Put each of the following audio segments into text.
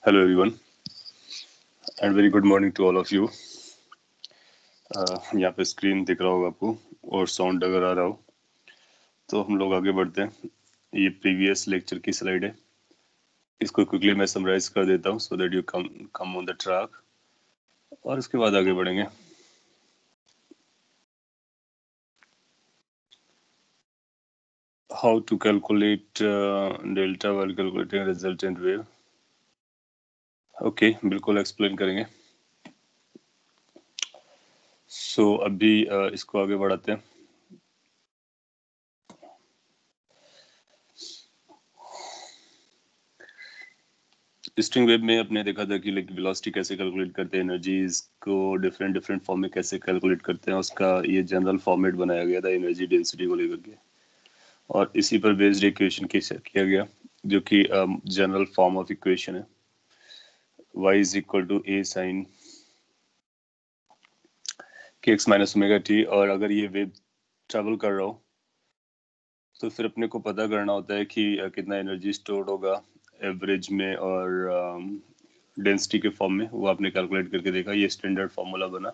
Hello everyone and very good morning to all of you. यहाँ पे screen दिख रहा होगा आपको और साउंड अगर आ रहा हो तो हम लोग आगे बढ़ते हैं। ये प्रीवियस लेक्चर की स्लाइड है, इसको क्विकली मैं समराइज कर देता हूँ so that you come on the track और इसके बाद आगे बढ़ेंगे। How to calculate delta while calculating resultant wave. Okay, बिल्कुल एक्सप्लेन करेंगे। सो अभी इसको आगे बढ़ाते हैं। स्ट्रिंग वेव में अपने देखा था कि लाइक वेलोसिटी कैसे कैलकुलेट करते हैं, एनर्जीज को डिफरेंट डिफरेंट फॉर्म में कैसे कैलकुलेट करते हैं, उसका ये जनरल फॉर्मेट बनाया गया था एनर्जी डेंसिटी को लेकर के, और इसी पर बेस्ड इक्वेशन किया गया जो कि जनरल फॉर्म ऑफ इक्वेशन है, y is equal to a sine के एक्स माइनस ओमेगा टी। और अगर ये वेव ट्रेवल कर रहा हो तो फिर अपने को पता करना होता है कि कितना एनर्जी स्टोर होगा एवरेज में और डेंसिटी के फॉर्म में। वो आपने कैलकुलेट करके देखा, ये स्टैंडर्ड फार्मूला बना,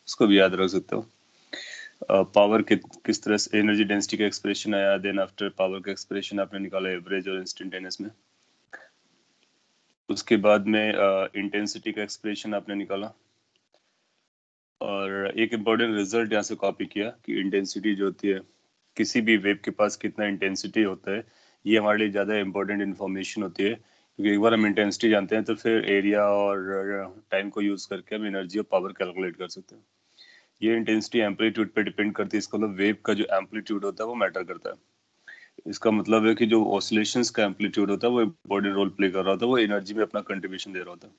उसको भी याद रख सकते हो। पावर किस तरह से एनर्जी डेंसिटी का एक्सप्रेशन आया, देन आफ्टर पावर का एक्सप्रेशन आपने निकाला एवरेज और इंस्टेंटेनियस में। उसके बाद में इंटेंसिटी का एक्सप्रेशन आपने निकाला और एक इम्पोर्टेंट रिजल्ट यहाँ से कॉपी किया कि इंटेंसिटी जो होती है, किसी भी वेव के पास कितना इंटेंसिटी होता है, ये हमारे लिए ज़्यादा इंपॉर्टेंट इन्फॉर्मेशन होती है, क्योंकि एक बार हम इंटेंसिटी जानते हैं तो फिर एरिया और टाइम को यूज़ करके हम एनर्जी और पावर कैलकुलेट कर सकते हैं। ये इंटेंसिटी एम्पलीट्यूड पे डिपेंड करती है, इसका मतलब वेव का जो एम्पलीट्यूड होता है वो मैटर करता है। इसका मतलब है कि जो ऑसिलेशंस का एम्पलीट्यूड होता है वो इम्पोर्टेंट रोल प्ले कर रहा होता है, वो एनर्जी में अपना कंट्रीब्यूशन दे रहा होता है।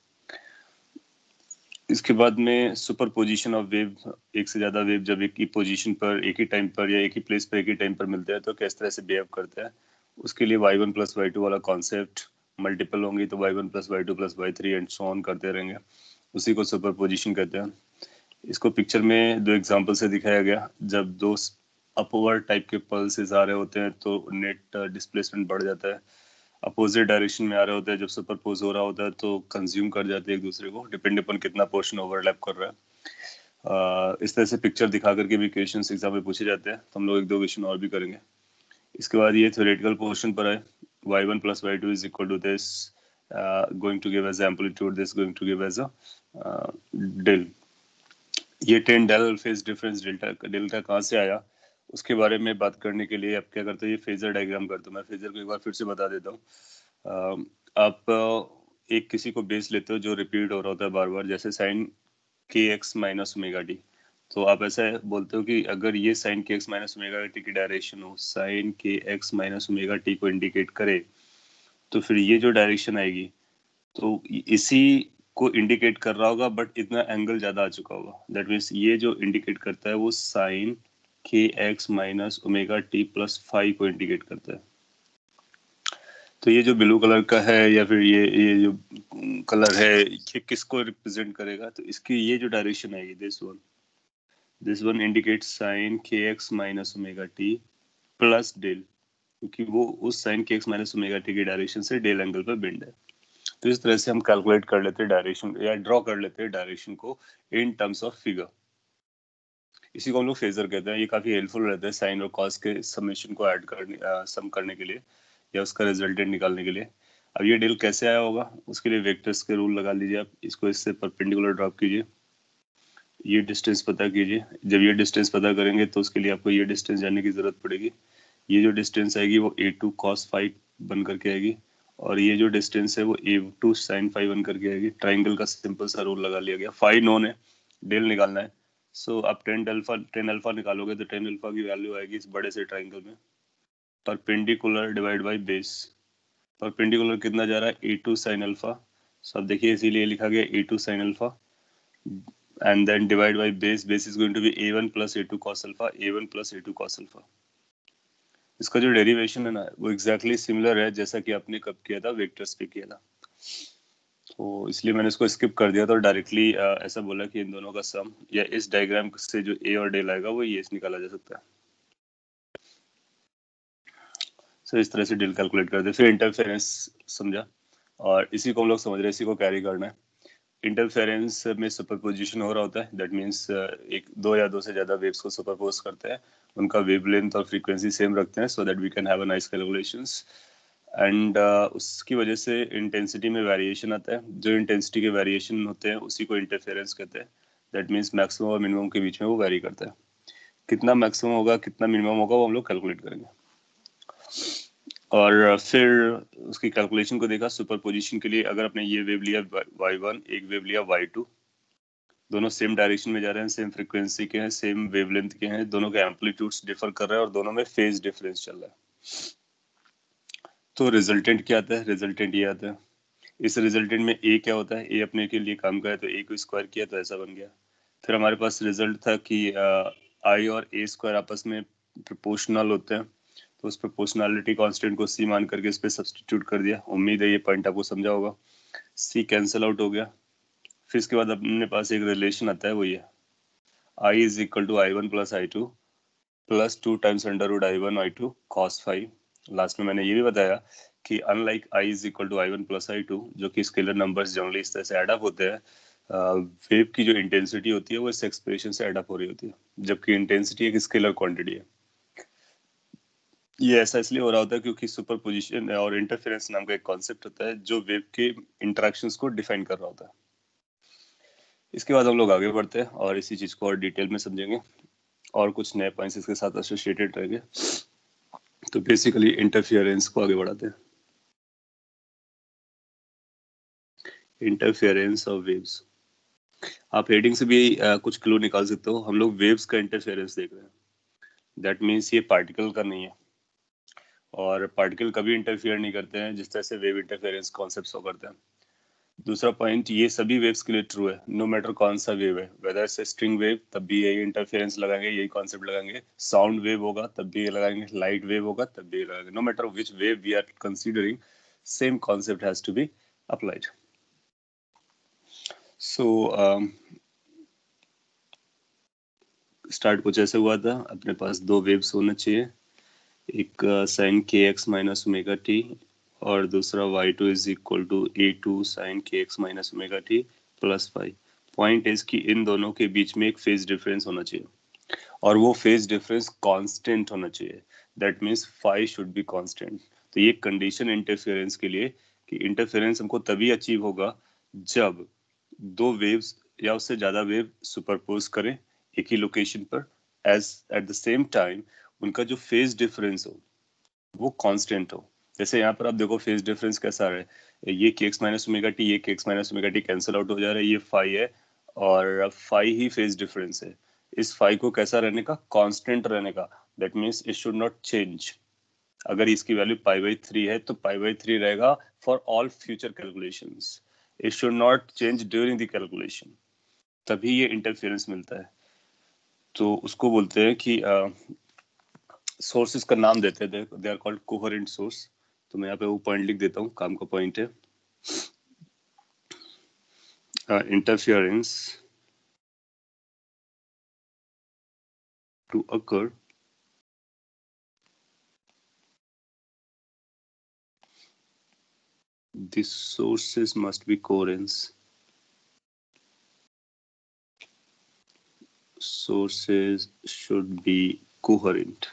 इसके बाद में सुपर पोजिशन ऑफ वेव, एक से ज्यादा वेव जब एक ही पोजीशन पर, एक ही टाइम पर या एक ही प्लेस पर एक ही टाइम पर मिलते हैं तो किस तरह से बिहेव करते हैं, उसके लिए y1 प्लस y2 वाला कॉन्सेप्ट, मल्टीपल होंगी तो y1 plus y2 plus y3 and so on करते रहेंगे, उसी को सुपर पोजिशन कहते हैं। इसको पिक्चर में दो एग्जांपल से दिखाया गया। जब दो अपवर्ड टाइप के पल्सेस आ रहे होते हैं तो नेट डिस्प्लेसमेंट बढ़ जाता है, अपोजिट डायरेक्शन में आ रहे होते हैं जब सुपरपोज हो रहा होता है तो कंज्यूम कर जाते हैं एक दूसरे को, डिपेंड अपन कितना पोर्शन ओवरलैप कर रहा है। इस तरह से पिक्चर दिखा करके भी क्वेश्चन एग्जाम में पूछे जाते हैं, तो हम लोग एक दो क्वेश्चन और भी करेंगे। इसके बाद ये थ्योरेटिकल पोर्शन पर है, y1 plus y2 is equal to this, going to give as amplitude, this going to give as a del। ये 10 del phase difference delta delta कहाँ से आया उसके बारे में बात करने के लिए आप क्या करते हो, ये फेजर डायग्राम करते हो। मैं फेजर को एक बार फिर से बता देता हूँ। आप एक किसी को बेस लेते हो जो रिपीट हो रहा होता है बार बार, जैसे साइन के एक्स माइनस ओमेगा टी। तो आप ऐसा बोलते हो कि अगर ये साइन के एक्स माइनस ओमेगा टी की डायरेक्शन हो, साइन के एक्स माइनस ओमेगा टी को इंडिकेट करे, तो फिर ये जो डायरेक्शन आएगी तो इसी को इंडिकेट कर रहा होगा, बट इतना एंगल ज्यादा आ चुका होगा। दैट मीन्स ये जो इंडिकेट करता है वो साइन के x minus omega t plus five को इंडिकेट करता है। तो ये जो ब्लू कलर का है या फिर ये जो कलर है, ये किसको रिप्रेजेंट करेगा, तो इसकी ये जो डायरेक्शन आएगी, दिस वन इंडिकेट्स साइन के x minus omega t plus del, क्योंकि वो उस साइन के एक्स माइनस ओमेगा टी की डायरेक्शन से डेल एंगल पर बेंड है। तो इस तरह से हम कैलकुलेट कर लेते हैं डायरेक्शन, या ड्रॉ कर लेते हैं डायरेक्शन को इन टर्म्स ऑफ फिगर। इसी को हम लोग फेजर कहते हैं। ये काफी हेल्पफुल रहता है साइन और कॉस के समेशन को ऐड करने, सम करने के लिए या उसका रिजल्टेंट निकालने के लिए। अब ये डेल कैसे आया होगा, उसके लिए वेक्टर्स के रूल लगा लीजिए आप, इसको इससे परपेंडिकुलर ड्रॉप कीजिए, ये डिस्टेंस पता कीजिए। जब ये डिस्टेंस पता करेंगे तो उसके लिए आपको ये डिस्टेंस जानने की जरूरत पड़ेगी। ये जो डिस्टेंस आएगी वो a2 cos फाइव बन करके आएगी, और ये जो डिस्टेंस है वो a2 sin फाइव बन करके आएगी। ट्राइंगल का सिंपल सा रूल लगा लिया गया, फाइव नोन है, डेल निकालना है। सो आप टेन अल्फा निकालोगे तो टेन अल्फा की वैल्यू आएगी इस बड़े से ट्राइंगल में perpendicular divide by base. Perpendicular कितना जा रहा है, a2 sin अल्फा। सो अब देखिए इसीलिए लिखा गया a2 sin alpha, and then divide by base is going to be a1 plus a2 cos alpha, a1 plus a2 cos alpha। इसका जो डेरिवेशन है ना वो एग्जैक्टली सिमिलर है जैसा कि आपने कब किया था, वेक्टर्स पे किया था। तो इसलिए मैंने इसको स्किप कर दिया था और डायरेक्टली ऐसा बोला कि इन दोनों का सम, या इस डायग्राम से जो ए और डेल आएगा वो ये निकाला जा सकता है। सो इस तरह से डेल कैलकुलेट करते, फिर इंटरफेरेंस समझा। और इसी को हम लोग समझ रहे हैं, इसी को कैरी करना है। इंटरफेरेंस में सुपरपोजिशन हो रहा होता है, दैट मीन्स एक दो या दो से ज्यादा वेव्स को सुपरपोज करते हैं, उनका वेवलेंथ और फ्रीक्वेंसी सेम रखते हैं, so that we can have a nice calculations. And उसकी वजह से इंटेंसिटी में वेरिएशन आता है, जो इंटेंसिटी के वेरिएशन होते हैं उसी को इंटरफेरेंस कहते हैं। दैट मीन्स मैक्सिमम और मिनिमम के बीच में वो वेरी करता है। कितना मैक्सिमम होगा कितना मिनिमम होगा वो हम लोग कैलकुलेट करेंगे। और फिर उसकी कैलकुलेशन को देखा सुपरपोजिशन के लिए। अगर आपने ये वेव लिया y1, एक वेव लिया y2, दोनों सेम डायरेक्शन में जा रहे हैं, सेम फ्रीक्वेंसी के हैं, सेम वेवलेंथ के हैं, दोनों के एम्पलीट्यूड्स डिफर कर रहे हैं और दोनों में फेज डिफरेंस चल रहा है। तो रिजल्टेंट क्या आता है? रिजल्टेंट ये आता है। इस रिजल्टेंट में ए क्या होता है? ए अपने के लिए काम करे तो ए को स्क्वायर किया तो ऐसा बन गया। फिर हमारे पास रिजल्ट था कि आई और ए स्क्वायर आपस में प्रोपोर्शनल होते हैं, तो उस प्रोपोर्शनलिटी कांस्टेंट को सी मान करके इस पे सब्स्टिट्यूट कर दिया। उम्मीद है ये पॉइंट आपको समझा होगा। सी कैंसिल आउट हो गया। फिर इसके बाद अपने पास एक रिलेशन आता है, वो ये I is equal to I one plus I two plus 2 times under root I one I two cos five. Last में मैंने ये भी बताया कि unlike I is equal to I one plus I two, जो कि स्केलर नंबर्स जनरली इस तरह से एड अप होते हैं, वेव की जो इंटेंसिटी होती है वो इस एक्सप्रेशन से एड अप हो रही होती है, जबकि इंटेंसिटी एक स्केलर क्वांटिटी है। ये ऐसा इसलिए हो रहा होता है क्योंकि सुपरपोजिशन और इंटरफेरेंस नाम का एक कॉन्सेप्ट होता है जो वेव के इंटरेक्शंस को डिफाइन कर रहा होता है। इसके बाद हम लोग आगे बढ़ते हैं और इसी चीज को और डिटेल में समझेंगे और कुछ नए पॉइंट्स इसके साथ एसोसिएटेड रहेंगे। तो बेसिकली इंटरफियरेंस को आगे बढ़ाते हैं। इंटरफेरेंस ऑफ वेव्स, आप हेडिंग से भी कुछ क्लू निकाल सकते हो। हम लोग वेव्स का इंटरफेरेंस देख रहे हैं, दैट मीन्स ये पार्टिकल का नहीं है, और पार्टिकल कभी इंटरफियर नहीं करते हैं जिस तरह से वेव इंटरफेरेंस कॉन्सेप्ट शो करते हैं। दूसरा पॉइंट, ये सभी वेव्स के लिए ट्रू है, नो मैटर कौन सा वेव है, वेदर से स्ट्रिंग वेव तब भी यही इंटरफेरेंस लगाएंगे, यही कॉन्सेप्ट लगाएंगे, साउंड वेव होगा तब भी ये लगाएंगे, लाइट वेव होगा तब भी ये लगाएंगे, no matter which wave we are considering, same concept has to be applied. So start कुछ ऐसे हुआ था, अपने पास दो वेव्स होना चाहिए, एक साइन के एक्स माइनस ओमेगा टी और दूसरा y two is equal to a two sine के x minus omega t plus five. Point is कि इन दोनों के बीच में एक फेज डिफरेंस होना चाहिए और वो फेज डिफरेंस कांस्टेंट होना चाहिए, that means five should be constant. तो ये कंडीशन इंटरफेरेंस के लिए कि इंटरफेरेंस हमको तभी अचीव होगा जब दो वेव्स या उससे ज्यादा वेव सुपरपोज करें एक ही लोकेशन पर, as at the same time उनका जो फेज डिफरेंस हो वो कांस्टेंट हो। जैसे यहाँ पर आप देखो फेज डिफरेंस कैसा है, ये के एक्स माइनस ओमेगा टी, ये के x minus omega T cancel out हो जा रहा है, ये फाइव है और फाइव ही फेज डिफरेंस है। इस फाइव को कैसा रहने का? कांस्टेंट रहने का, that means it should not change. अगर इसकी वैल्यू पाई बाई थ्री है तो पाई बाई थ्री रहेगा for all future calculations, it should not change during the calculation, तभी ये इंटरफेरेंस मिलता है। तो उसको बोलते हैं कि सोर्सेज का नाम देते हैं, they are called coherent source. तो मैं यहाँ पे वो पॉइंट लिख देता हूँ, काम का पॉइंट है। Interference to occur the sources must be coherent. Sources should be coherent.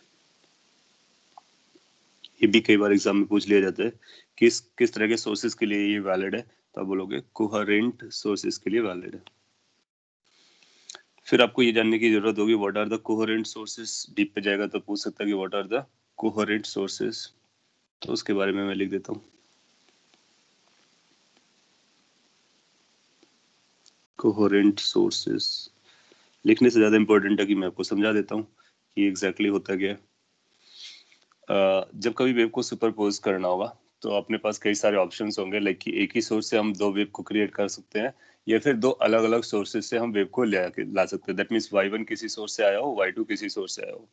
ये भी कई बार एग्जाम में पूछ लिया जाता है, किस तरह के सोर्सेज के लिए ये वैलिड है, तो आप बोलोगे कोहेरेंट सोर्सेज के लिए वैलिड है। फिर आपको ये जानने की जरूरत होगी what are the coherent sources. Deep पे जाएगा तो पूछ सकता है कि what are the coherent sources, तो उसके बारे में मैं लिख देता हूँ। कोहेरेंट सोर्सेज लिखने से ज्यादा इंपॉर्टेंट है कि मैं आपको समझा देता हूँ कि एग्जैक्टली होता क्या है। जब कभी वेव को सुपरपोज करना होगा तो अपने पास कई सारे ऑप्शंस होंगे, लाइक कि एक ही सोर्स से हम दो वेव को क्रिएट कर सकते हैं या फिर दो अलग अलग सोर्सेज से हम वेव को ला सकते हैं। दैट मीन्स y1 किसी सोर्स से आया हो, y2 किसी सोर्स से आया हो।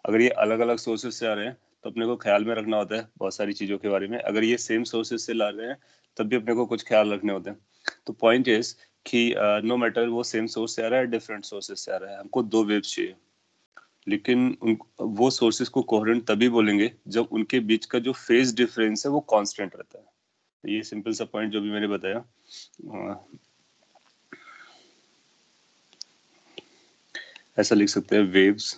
अगर ये अलग अलग सोर्सेज से आ रहे हैं तो अपने को ख्याल में रखना होता है बहुत सारी चीजों के बारे में। अगर ये सेम सोर्सेज से ला रहे हैं तब भी अपने को कुछ ख्याल रखने होते हैं। तो पॉइंट इज कि नो मैटर वो सेम सोर्स से आ रहा है डिफरेंट सोर्सेज से आ रहा है, हमको दो वेव्स चाहिए, लेकिन वो सोर्सेज को कोहेरेंट तभी बोलेंगे जब उनके बीच का जो फेज डिफरेंस है वो कांस्टेंट रहता है। ये सिंपल सा पॉइंट जो भी मैंने बताया, ऐसा लिख सकते हैं, waves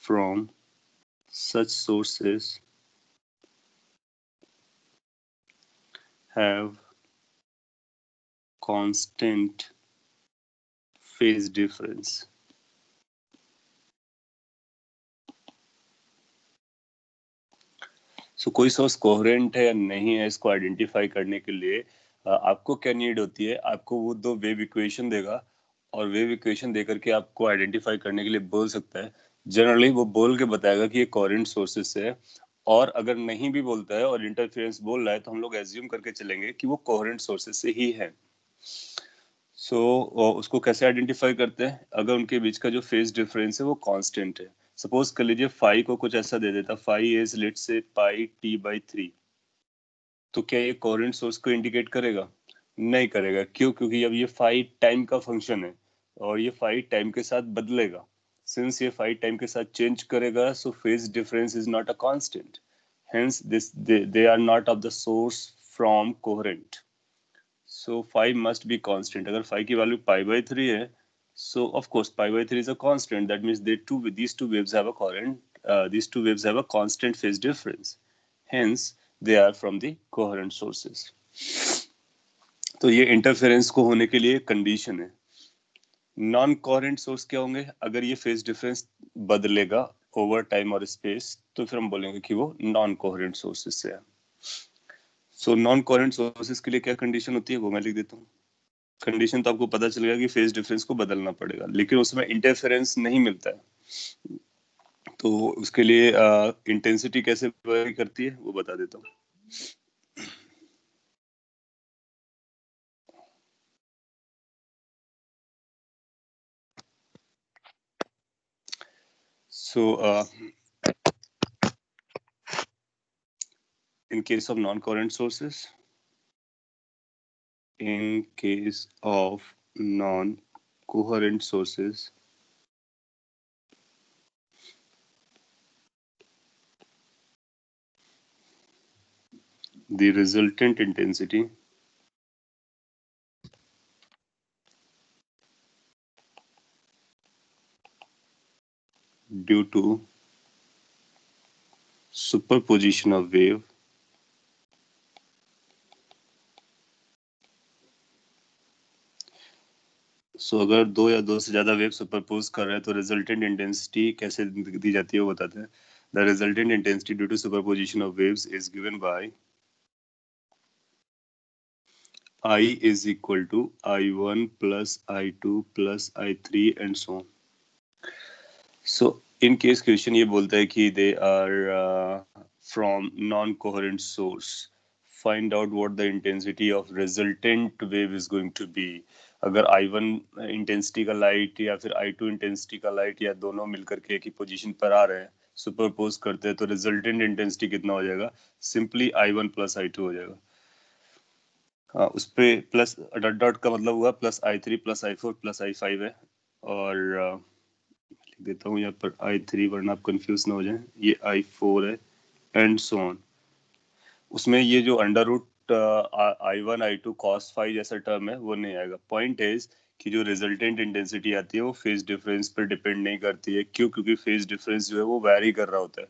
from such sources have constant phase difference. So कोई सोर्स कोहेरेंट है या नहीं है, इसको आइडेंटिफाई करने के लिए आपको क्या नीड होती है, आपको वो दो वेव इक्वेशन देगा और वेव इक्वेशन देकर के आपको आइडेंटिफाई करने के लिए बोल सकता है। जनरली वो बोल के बताएगा कि ये कोहेरेंट सोर्सेस है, और अगर नहीं भी बोलता है और इंटरफेरेंस बोल रहा है तो हम लोग एज्यूम करके चलेंगे कि वो कोहेरेंट सोर्सेस से ही है। सो उसको कैसे आइडेंटिफाई करते हैं, अगर उनके बीच का जो फेज डिफरेंस है वो कांस्टेंट है। सपोज कर लीजिए फाई को कुछ ऐसा दे देता, phi is let's say pi T by 3, तो क्या ये कोहेरेंट सोर्स को इंडिकेट करेगा? नहीं करेगा। क्यों? क्योंकि अब ये फाई टाइम का फंक्शन है और ये फाई टाइम के साथ बदलेगा। सिंस ये फाई टाइम के साथ चेंज करेगा, सो phase difference is not a constant, hence this they are not of the source from coherent. So phi must be constant. अगर phi की value pi by 3 है, so of course pi by 3 is a constant. That means these two waves have a coherent. These two waves have a constant phase difference. Hence they are from the coherent sources. तो ये interference को होने के लिए condition है। Non coherent source क्या होंगे? अगर ये फेज डिफरेंस बदलेगा ओवर टाइम और स्पेस, तो फिर हम बोलेंगे कि वो नॉन कोहेरेंट सोर्सेस से है। सो नॉन कोहेरेंट सोर्सेस के लिए क्या कंडीशन होती है वो मैं लिख देता हूँ। कंडीशन तो आपको पता चलेगा कि फेज डिफरेंस को बदलना पड़ेगा, लेकिन उसमें इंटरफेरेंस नहीं मिलता है। तो उसके लिए इंटेंसिटी कैसे वेरी करती है वो बता देता हूँ। सो in case of non-coherent sources, in case of non-coherent sources, the resultant intensity due to superposition of wave अगर दो या दो से ज्यादा वेव सुपरपोज कर रहे हैं तो रिजल्टेंट इंटेंसिटी कैसे दी जाती है वो बताते हैं। The resultant intensity due to superposition of waves is given by I is equal to I1 plus I2 plus I3 and so on. So in case question ये बोलता है कि they are from non-coherent source, find out what the intensity of resultant wave is going to be. अगर I1 intensity का light या फिर I2 intensity का light या दोनों मिलकर के एक ही पोजीशन पर आ रहे हैं, सुपरपोज करते हैं, तो रिजल्टेंट इंटेंसिटी कितना हो जाएगा? सिंपली I1 प्लस I2 हो जाएगा। हाँ, उस पे प्लस डॉट डॉट का मतलब हुआ plus I3 plus I4 plus I5 है, और लिख देता हूँ यहाँ पर I3 वरना आप कंफ्यूज ना हो जाए, ये I4 है एंड सो ऑन। उसमें ये जो under root I1 I2 cos phi जैसा टर्म है वो नहीं आएगा। पॉइंट इज कि जो रिजल्टेंट इंटेंसिटी आती है वो फेज डिफरेंस पर डिपेंड नहीं करती है। क्यों? क्योंकि फेज डिफरेंस जो है वो वैरी कर रहा होता है।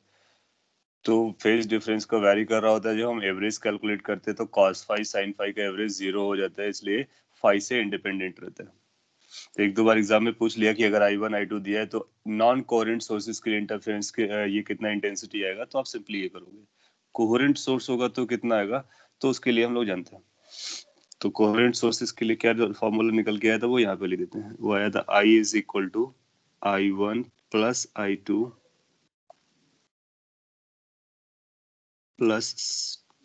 तो फेज डिफरेंस का वैरी कर रहा होता है, जब हम एवरेज कैलकुलेट करते हैं तो cos फाई sin फाई का एवरेज 0 हो जाता है, इसलिए फाई से इंडिपेंडेंट रहता है। तो एक दो बार एग्जाम में पूछ लिया कि अगर I1 I2 दिया है तो नॉन कोहेरेंट सोर्सेज के लिए इंटरफेरेंस के ये कितना इंटेंसिटी आएगा, तो आप सिंपली ये करोगे। कोहेरेंट सोर्स होगा तो कितना आएगा, तो उसके लिए हम लोग जानते हैं। तो कोहेरेंट सोर्सेज के लिए क्या फॉर्मूला निकल के आया था वो यहाँ पे लिख देते हैं। वो आया था I is equal to I1 plus I2 plus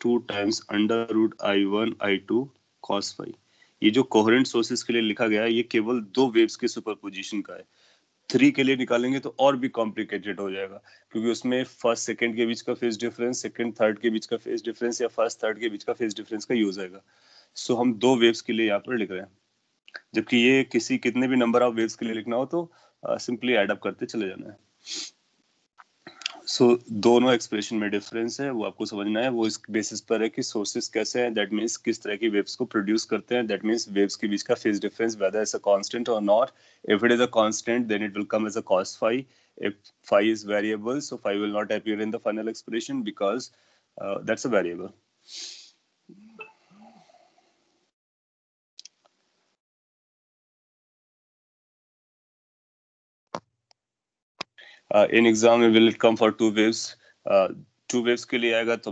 2 times under root I1 I2 cos phi. ये जो कोहेरेंट सोर्सेज के लिए लिखा गया है ये केवल दो वेव्स के सुपरपोजिशन का है। 3 के लिए निकालेंगे तो और भी कॉम्प्लिकेटेड हो जाएगा, क्योंकि उसमें फर्स्ट सेकंड के बीच का फेज डिफरेंस, सेकंड थर्ड के बीच का फेज डिफरेंस या फर्स्ट थर्ड के बीच का फेज डिफरेंस का यूज आएगा। सो हम दो वेव्स के लिए यहाँ पर लिख रहे हैं, जबकि ये किसी कितने भी नंबर ऑफ वेव्स के लिए लिखना हो तो सिंपली एड अप करते चले जाना है। सो दोनों एक्सप्रेशन में डिफरेंस है, वो आपको समझना है। वो इस बेसिस पर है कि सोर्सेस कैसे हैं, दैट मीन्स किस तरह की वेव्स को प्रोड्यूस करते हैं, दैट मीन्स वेव्स के बीच का phase difference whether is a constant और not. If it is a constant then it will come as a cos phi. If phi is variable, so phi will not appear in the final expression because that's a variable. In exam will it come for two waves? Two waves के लिए आएगा तो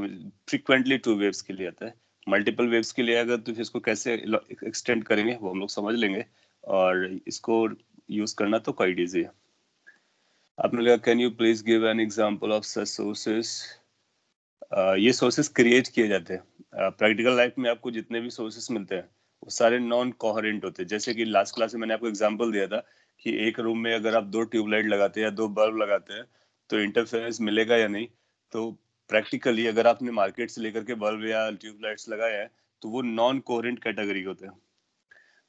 frequently two waves के लिए आता है। Multiple waves के लिए आएगा तो फिर इसको कैसे एक्सटेंड करेंगे वो हम लोग समझ लेंगे, और इसको यूज करना तो क्वाइट इजी है। आपने लिखा can you please give an example of such sources. ये सोर्सेस क्रिएट किए जाते हैं। प्रैक्टिकल लाइफ में आपको जितने भी सोर्सेस मिलते हैं वो सारे नॉन कोहेरेंट होते हैं। जैसे कि लास्ट क्लास में मैंने आपको एग्जांपल दिया था कि एक रूम में अगर आप दो ट्यूबलाइट लगाते हैं या दो बल्ब लगाते हैं तो इंटरफेरेंस मिलेगा या नहीं। तो प्रैक्टिकली अगर आपने मार्केट से लेकर के बल्ब या ट्यूबलाइट्स लगाए हैं तो वो नॉन कोहेरेंट कैटेगरी के होते हैं।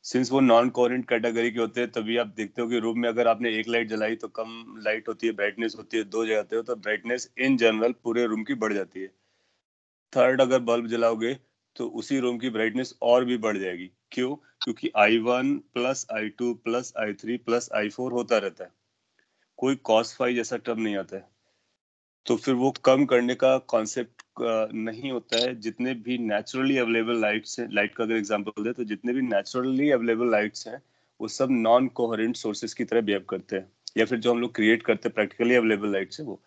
सिंस वो नॉन कोहेरेंट कैटेगरी के होते हैं तभी आप देखते हो कि रूम में अगर आपने एक लाइट जलाई तो कम लाइट होती है, ब्राइटनेस होती है। दो जलाते हो तो ब्राइटनेस इन जनरल पूरे रूम की बढ़ जाती है। थर्ड अगर बल्ब जलाओगे तो उसी रूम की ब्राइटनेस और भी बढ़ जाएगी। क्यों? क्योंकि I1 plus I2 plus I3 plus I4 होता रहता है, कोई cos phi जैसा टर्म नहीं आता है। तो फिर वो कम करने का कॉन्सेप्ट नहीं होता है। जितने भी नेचुरली अवेलेबल लाइट्स हैं, लाइट का अगर एग्जांपल दे तो जितने भी नेचुरली अवेलेबल लाइट्स हैं वो सब नॉन कोहेरेंट सोर्सेज की तरह बिहेव करते हैं, या फिर जो हम लोग क्रिएट करते हैं प्रैक्टिकली अवेलेबल लाइट्स है वो।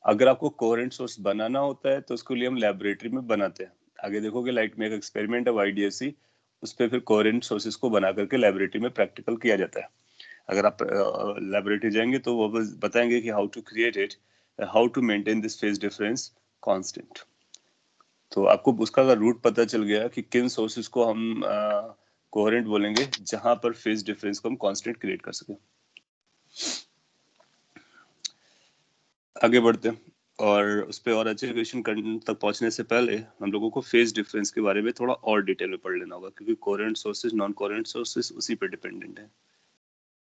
अगर आपको कोहेरेंट सोर्स बनाना होता है तो उसके लिए हम लेबोरेटरी में बनाते हैं। आगे देखोगे लाइट में एक एक्सपेरिमेंट है YDSC, उस पर फिर कोहेरेंट सोर्सेज को बना करके लेबोरेटरी में प्रैक्टिकल किया जाता है। अगर आप लेबोरेटरी जाएंगे तो वो बताएंगे कि how to create it, how to maintain this phase difference constant. तो आपको उसका अगर रूट पता चल गया कि किन सोर्सेज को हम कोहेरेंट बोलेंगे जहां पर फेज डिफरेंस को हम कांस्टेंट क्रिएट कर सके। आगे बढ़ते हैं, और उस पर और अच्छे क्वेश्चन तक पहुंचने से पहले हम लोगों को फेज डिफरेंस के बारे में थोड़ा और डिटेल में पढ़ लेना होगा, क्योंकि coherent sources non coherent sources उसी पे डिपेंडेंट है।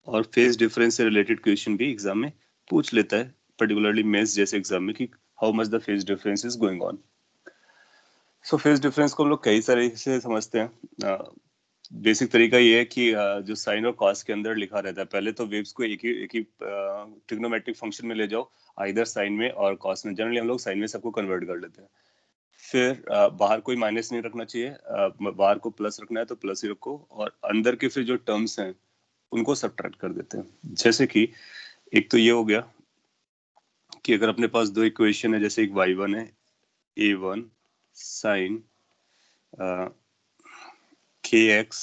और फेज डिफरेंस से रिलेटेड क्वेश्चन भी एग्जाम में पूछ लेता है, पर्टिकुलरली मेंस जैसे एग्जाम में, कि how much the phase difference is going on. So phase difference को हम लोग कई तरह से समझते हैं। बेसिक तरीका ये है कि जो साइन और कॉस के अंदर लिखा रहता है, पहले तो वेव्स को एक ही ट्रिग्नोमेट्रिक फंक्शन में ले जाओ, आइदर साइन में और कॉस में। जनरली हम लोग साइन में सबको कन्वर्ट कर लेते हैं। फिर बाहर कोई माइनस नहीं रखना चाहिए, बाहर को प्लस रखना है तो प्लस ही रखो, और अंदर के फिर जो टर्म्स हैं उनको सब्ट्रैक्ट कर देते हैं। जैसे कि एक तो ये हो गया कि अगर अपने पास दो इक्वेशन है, जैसे एक y1 है, a1 साइन kx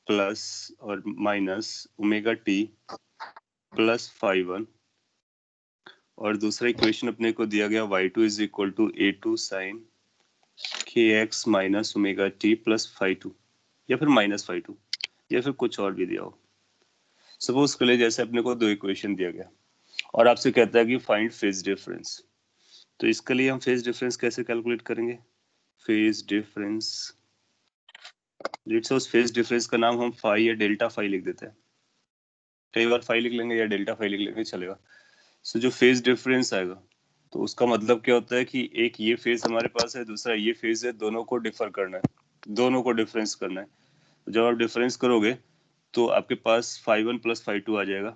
प्लस और minus omega t plus phi1, और दूसरा इक्वेशन अपने को दिया गया y2 is equal to a2 sine kx minus omega t plus phi2, या फिर माइनस phi2, या फिर कुछ और भी दिया हो। सपोज के लिए जैसे अपने को दो इक्वेशन दिया गया और आपसे कहता है कि फाइंड फेज डिफरेंस, तो इसके लिए हम फेज डिफरेंस कैसे कैलकुलेट करेंगे? Phase difference, let's suppose phase difference का नाम हम फाई या डेल्टा फाई लिख देते हैं। कई बार फाई लिख लेंगे या डेल्टा फाई लिख लेंगे, चलेगा। सो जो फेज डिफरेंस आएगा तो उसका मतलब क्या होता है कि एक ये फेज हमारे पास है, दूसरा ये फेज है, दोनों को डिफर करना है, दोनों को डिफरेंस करना है। तो जब आप डिफरेंस करोगे तो आपके पास phi1 प्लस phi2 आ जाएगा।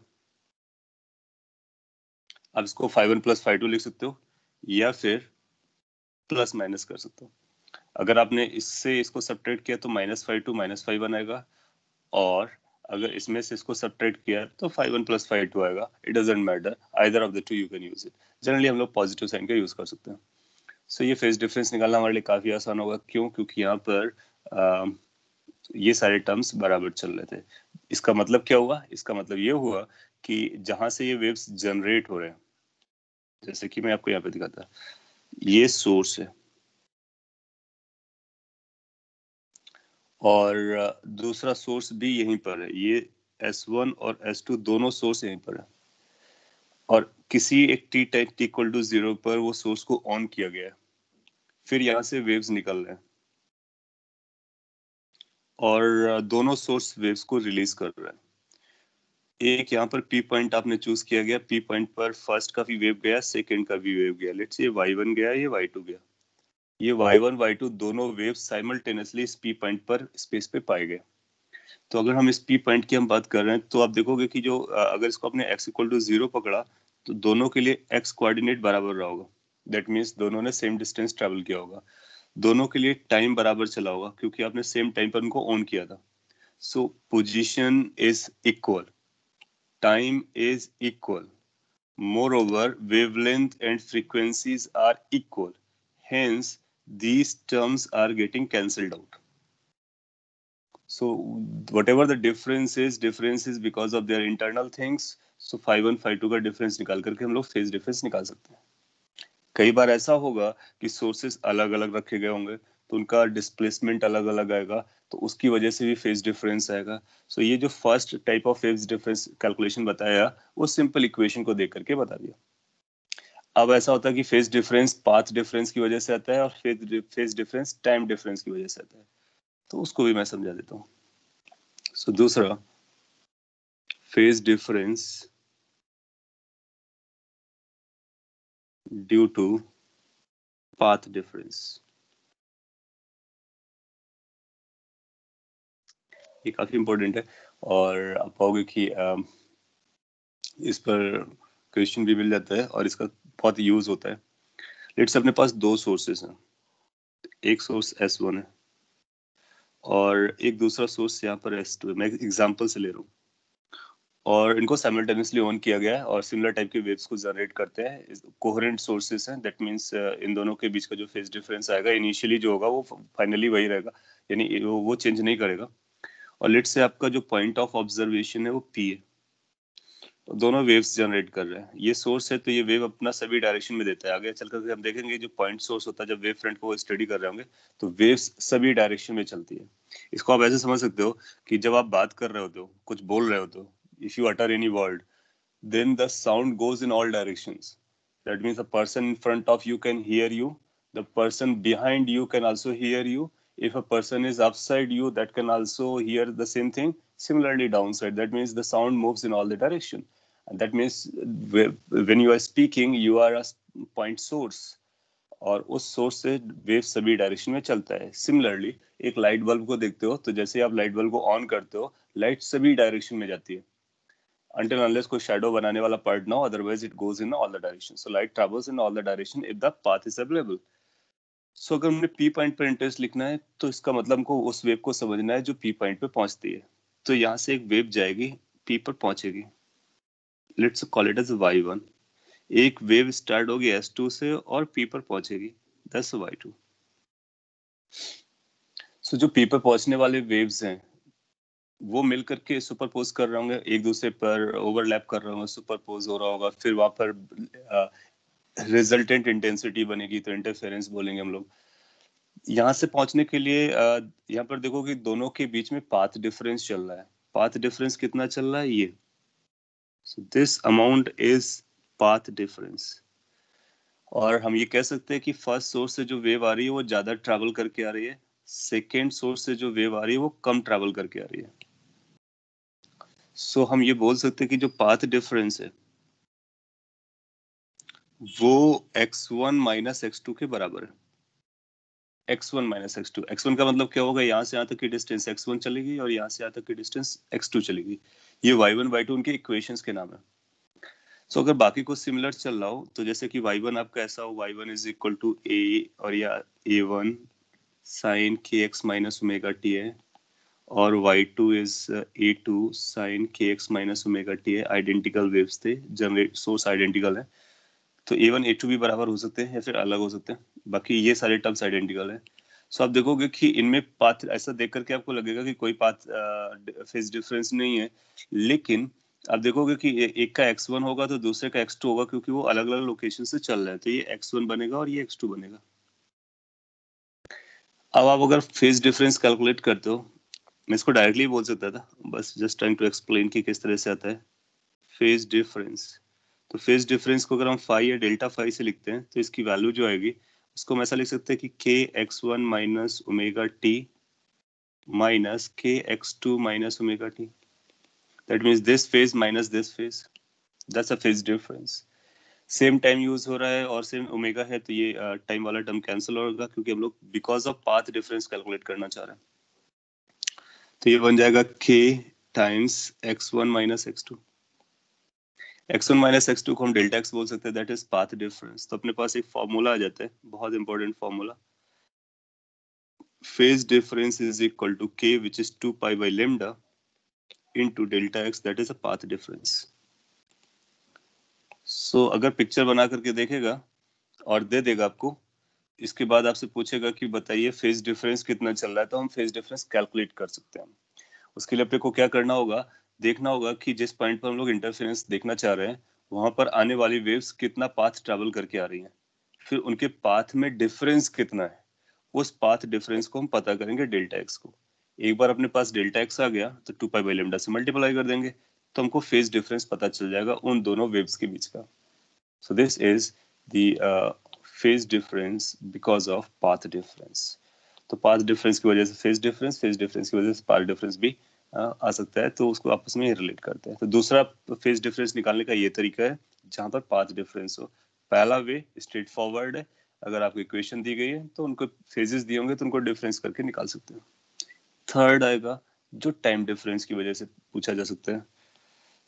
आप इसको phi1 प्लस phi2 लिख सकते हो या फिर प्लस माइनस कर सकते हो। अगर आपने इससे इसको सब्ट्रैक्ट किया तो माइनस phi1 आएगा, और अगर इसमें से इसको सब्ट्रैक्ट किया तो phi1 प्लस phi2 आएगा। It doesn't matter, either of the two you can use it. Generally हम लोग पॉजिटिव साइन का यूज कर सकते हैं। सो ये फेज डिफरेंस निकालना हमारे लिए काफी आसान होगा। क्यों? क्योंकि यहाँ पर ये सारे टर्म्स बराबर चल रहे थे। इसका मतलब क्या हुआ? इसका मतलब ये हुआ कि जहां से ये वेव्स जनरेट हो रहे हैं, जैसे कि मैं आपको यहाँ पे दिखाता, ये सोर्स है और दूसरा सोर्स भी यहीं पर है। ये S1 और S2 दोनों सोर्स यहीं पर है, और किसी एक t टाइम इक्वल टू 0 पर वो सोर्स को ऑन किया गया है। फिर यहाँ से वेव्स निकल रहे हैं और दोनों सोर्स वेव्स को रिलीज कर रहे हैं। एक यहाँ पर पी पॉइंट आपने चूज किया गया, पी पॉइंट पर फर्स्ट का भी वेव गया, सेकंड का भी वेव गया। लेट्स ये y1 गया, ये y2 गया। ये y1 y2 दोनों वेव साइमल्टेनियसली इस पी पॉइंट पर स्पेस पे पाए गए। तो अगर हम इस पी पॉइंट की हम बात कर रहे हैं तो आप देखोगे कि जो अगर इसको आपने x इक्वल टू 0 पकड़ा तो दोनों के लिए x कोऑर्डिनेट बराबर रहा होगा। दैट मीन्स दोनों ने सेम डिस्टेंस ट्रेवल किया होगा। दोनों के लिए टाइम बराबर चला होगा क्योंकि आपने सेम टाइम पर उनको ऑन किया था। सो position is equal, time is equal, moreover wavelength and frequencies are equal, hence these terms are getting cancelled out. So whatever the difference is because of their internal things. So phi 1 phi 2 का difference निकाल करके हम लोग phase difference निकाल सकते हैं। कई बार ऐसा होगा कि सोर्सेस अलग अलग रखे गए होंगे तो उनका डिस्प्लेसमेंट अलग अलग आएगा, तो उसकी वजह से भी फेज डिफरेंस आएगा। सो ये जो first type of phase difference calculation बताया वो सिंपल इक्वेशन को देख करके बता दिया। अब ऐसा होता है कि फेज डिफरेंस पाथ डिफरेंस की वजह से आता है और फेज डिफरेंस टाइम डिफरेंस की वजह से आता है, तो उसको भी मैं समझा देता हूँ। सो दूसरा, phase difference due to path difference. ये काफी इंपॉर्टेंट है और आप पाओगे कि इस पर क्वेश्चन भी मिल जाता है और इसका बहुत यूज होता है। लेट्स अपने पास दो सोर्सेस हैं, एक सोर्स S1 है और एक दूसरा सोर्स यहाँ पर S2 है। मैं एग्जांपल से ले रहा हूँ और इनको साइमल्टेनियसली ऑन किया गया है और सिमिलर टाइप के वेव्स को जनरेट करते हैं। कोहेरेंट सोर्सेस हैं, दैट मींस इन दोनों के बीच का जो फेज डिफरेंस आएगा इनिशियली जो होगा वो फाइनली वही रहेगा, यानी वो चेंज नहीं करेगा। और लेट्स से आपका जो पॉइंट ऑफ ऑब्जर्वेशन है वो P है, दोनों वेव्स जनरेट कर रहे हैं। ये सोर्स है तो ये वेव अपना सभी डायरेक्शन में देता है। आगे चल करके हम देखेंगे जो पॉइंट सोर्स होता है, जब वेव फ्रंट को स्टडी कर रहे होंगे तो वेव्स सभी डायरेक्शन में चलती है। इसको आप ऐसे समझ सकते हो कि जब आप बात कर रहे होते हो, कुछ बोल रहे होते हो, if you utter any word then the sound goes in all directions. That means the person in front of you can hear you, the person behind you can also hear you. If a person is upside you, that can also hear the same thing. Similarly downside, that means the sound moves in all the direction. And that means when you are speaking, you are a point source. और उस source से wave सभी direction में चलता है। Similarly एक light bulb को देखते हो तो जैसे आप लाइट बल्ब को ऑन करते हो, लाइट सभी डायरेक्शन में जाती है until unless कोई shadow बनाने वाला part ना हो, otherwise it goes in all the directions. So light travels in all the direction if the path is available. So अगर हमने P पॉइंट पर इंटरेस्ट लिखना है तो इसका मतलब हमको उस वेव को समझना है जो P पॉइंट पे पहुंचती है। तो यहाँ से एक वेव जाएगी, P पर पहुंचेगी, let's call it as y1। एक वेव स्टार्ट होगी S2 से और P पर पहुंचेगी, दैट्स y2। सो जो P पर पहुंचने वाले वेव्स हैं वो मिल करके सुपरपोज कर रहे होंगे, एक दूसरे पर ओवरलैप कर रहे होंगे, सुपरपोज हो रहा होगा, फिर वहां पर रिजल्टेंट इंटेंसिटी बनेगी तो इंटरफेरेंस बोलेंगे हम लोग। यहाँ से पहुंचने के लिए यहाँ पर देखो कि दोनों के बीच में पाथ डिफरेंस चल रहा है। पाथ डिफरेंस कितना चल रहा है? ये, so this amount is path difference. और हम ये कह सकते हैं कि फर्स्ट सोर्स से जो वेव आ रही है वो ज्यादा ट्रैवल करके आ रही है, सेकेंड सोर्स से जो वेव आ रही है वो कम ट्रैवल करके आ रही है। सो हम ये बोल सकते हैं कि जो पाथ डिफरेंस है वो x1 माइनस x2 के बराबर है। x1 माइनस x2, x1 का मतलब क्या होगा? यहाँ से यहाँ तक की डिस्टेंस x1 चलेगी और यहाँ से यहाँ तक की डिस्टेंस x2 चलेगी। ये y1 y2 उनके इक्वेशंस के नाम है। सो अगर बाकी कुछ सिमिलर चल रहा हो तो जैसे कि y1 आपका ऐसा हो, y1 is equal to a और या a1 sine kx minus omega t है, और y2 is a2 sine kx minus omega t है। आइडेंटिकल वेव्स थे, जनरेट सोर्स आइडेंटिकल है, तो A1 A2 भी बराबर हो सकते हैं या फिर अलग हो सकते हैं। बाकी ये सारे टर्म्स आइडेंटिकल है। सो आप देखोगे कि इनमें पाथ ऐसा देख करके आपको लगेगा कि कोई पाथ फेज डिफरेंस नहीं है, लेकिन आप देखोगे कि एक का x1 होगा तो दूसरे का x2 होगा, क्योंकि वो अलग अलग लोकेशन से चल रहे हैं, तो ये x1 बनेगा और ये x2 बनेगा। अब आप अगर फेज डिफरेंस कैलकुलेट करते हो, मैं इसको डायरेक्टली बोल सकता था, बस जस्ट ट्राइंग टू एक्सप्लेन कि किस तरह से आता है फेज डिफरेंस। तो फेज डिफरेंस को अगर हम फाई या डेल्टा फाई से लिखते हैं तो इसकी वैल्यू जो आएगी उसको हम ऐसा लिख सकते हैं कि k x one minus omega t minus k x two minus omega t. That means this phase minus this phase, that's a phase difference. Same time use हो रहा है और सेम ओमेगा है, तो ये टाइम वाला टर्म कैंसिल होगा, क्योंकि हम लोग because of path difference calculate करना चाह रहे हैं। तो ये बन जाएगा k times x1 minus x2। x1 minus x2 को हम डेल्टा x बोल सकते हैं, दैट इज पाथ डिफरेंस। तो अपने पास एक फॉर्मूला आ जाता है, बहुत important formula, phase difference is equal to k which is 2 pi by lambda into delta x, that is a path difference. So अगर पिक्चर बना करके देखेगा और दे देगा आपको, इसके बाद आपसे पूछेगा कि बताइए फेज डिफरेंस कितना चल रहा है, तो हम फेज डिफरेंस कैलकुलेट कर सकते हैं। उसके लिए अपने को क्या करना होगा, देखना होगा कि जिस पॉइंट पर हम लोग इंटरफेरेंस देखना चाह रहे हैं वहां पर आने वाली वेव्स कितना पाथ ट्रैवल करके आ रही हैं, फिर उनके पाथ में डिफरेंस कितना है, उस पाथ डिफरेंस को हम पता करेंगे डेल्टा एक्स को। एक बार अपने पास डेल्टा एक्स आ गया तो 2 पाई बाई लेमडा से मल्टीप्लाई कर देंगे, तो हमको फेज डिफरेंस पता चल जाएगा उन दोनों वेव्स के बीच का। So this is the phase difference because of path difference. तो पाथ डिफरेंस की वजह से फेज डिफरेंस, फेज डिफरेंस की वजह से पाथ डिफरेंस भी आ सकता है, तो उसको आपस में रिलेट करते हैं। तो दूसरा फेज डिफरेंस निकालने का ये तरीका है जहां पर पाथ डिफरेंस हो। पहला वे स्ट्रेट फॉरवर्ड है, अगर आपको इक्वेशन दी गई है तो उनको फेजेस दिए होंगे तो उनको डिफरेंस करके निकाल सकते हैं। थर्ड आएगा जो टाइम डिफरेंस की वजह से पूछा जा सकता है।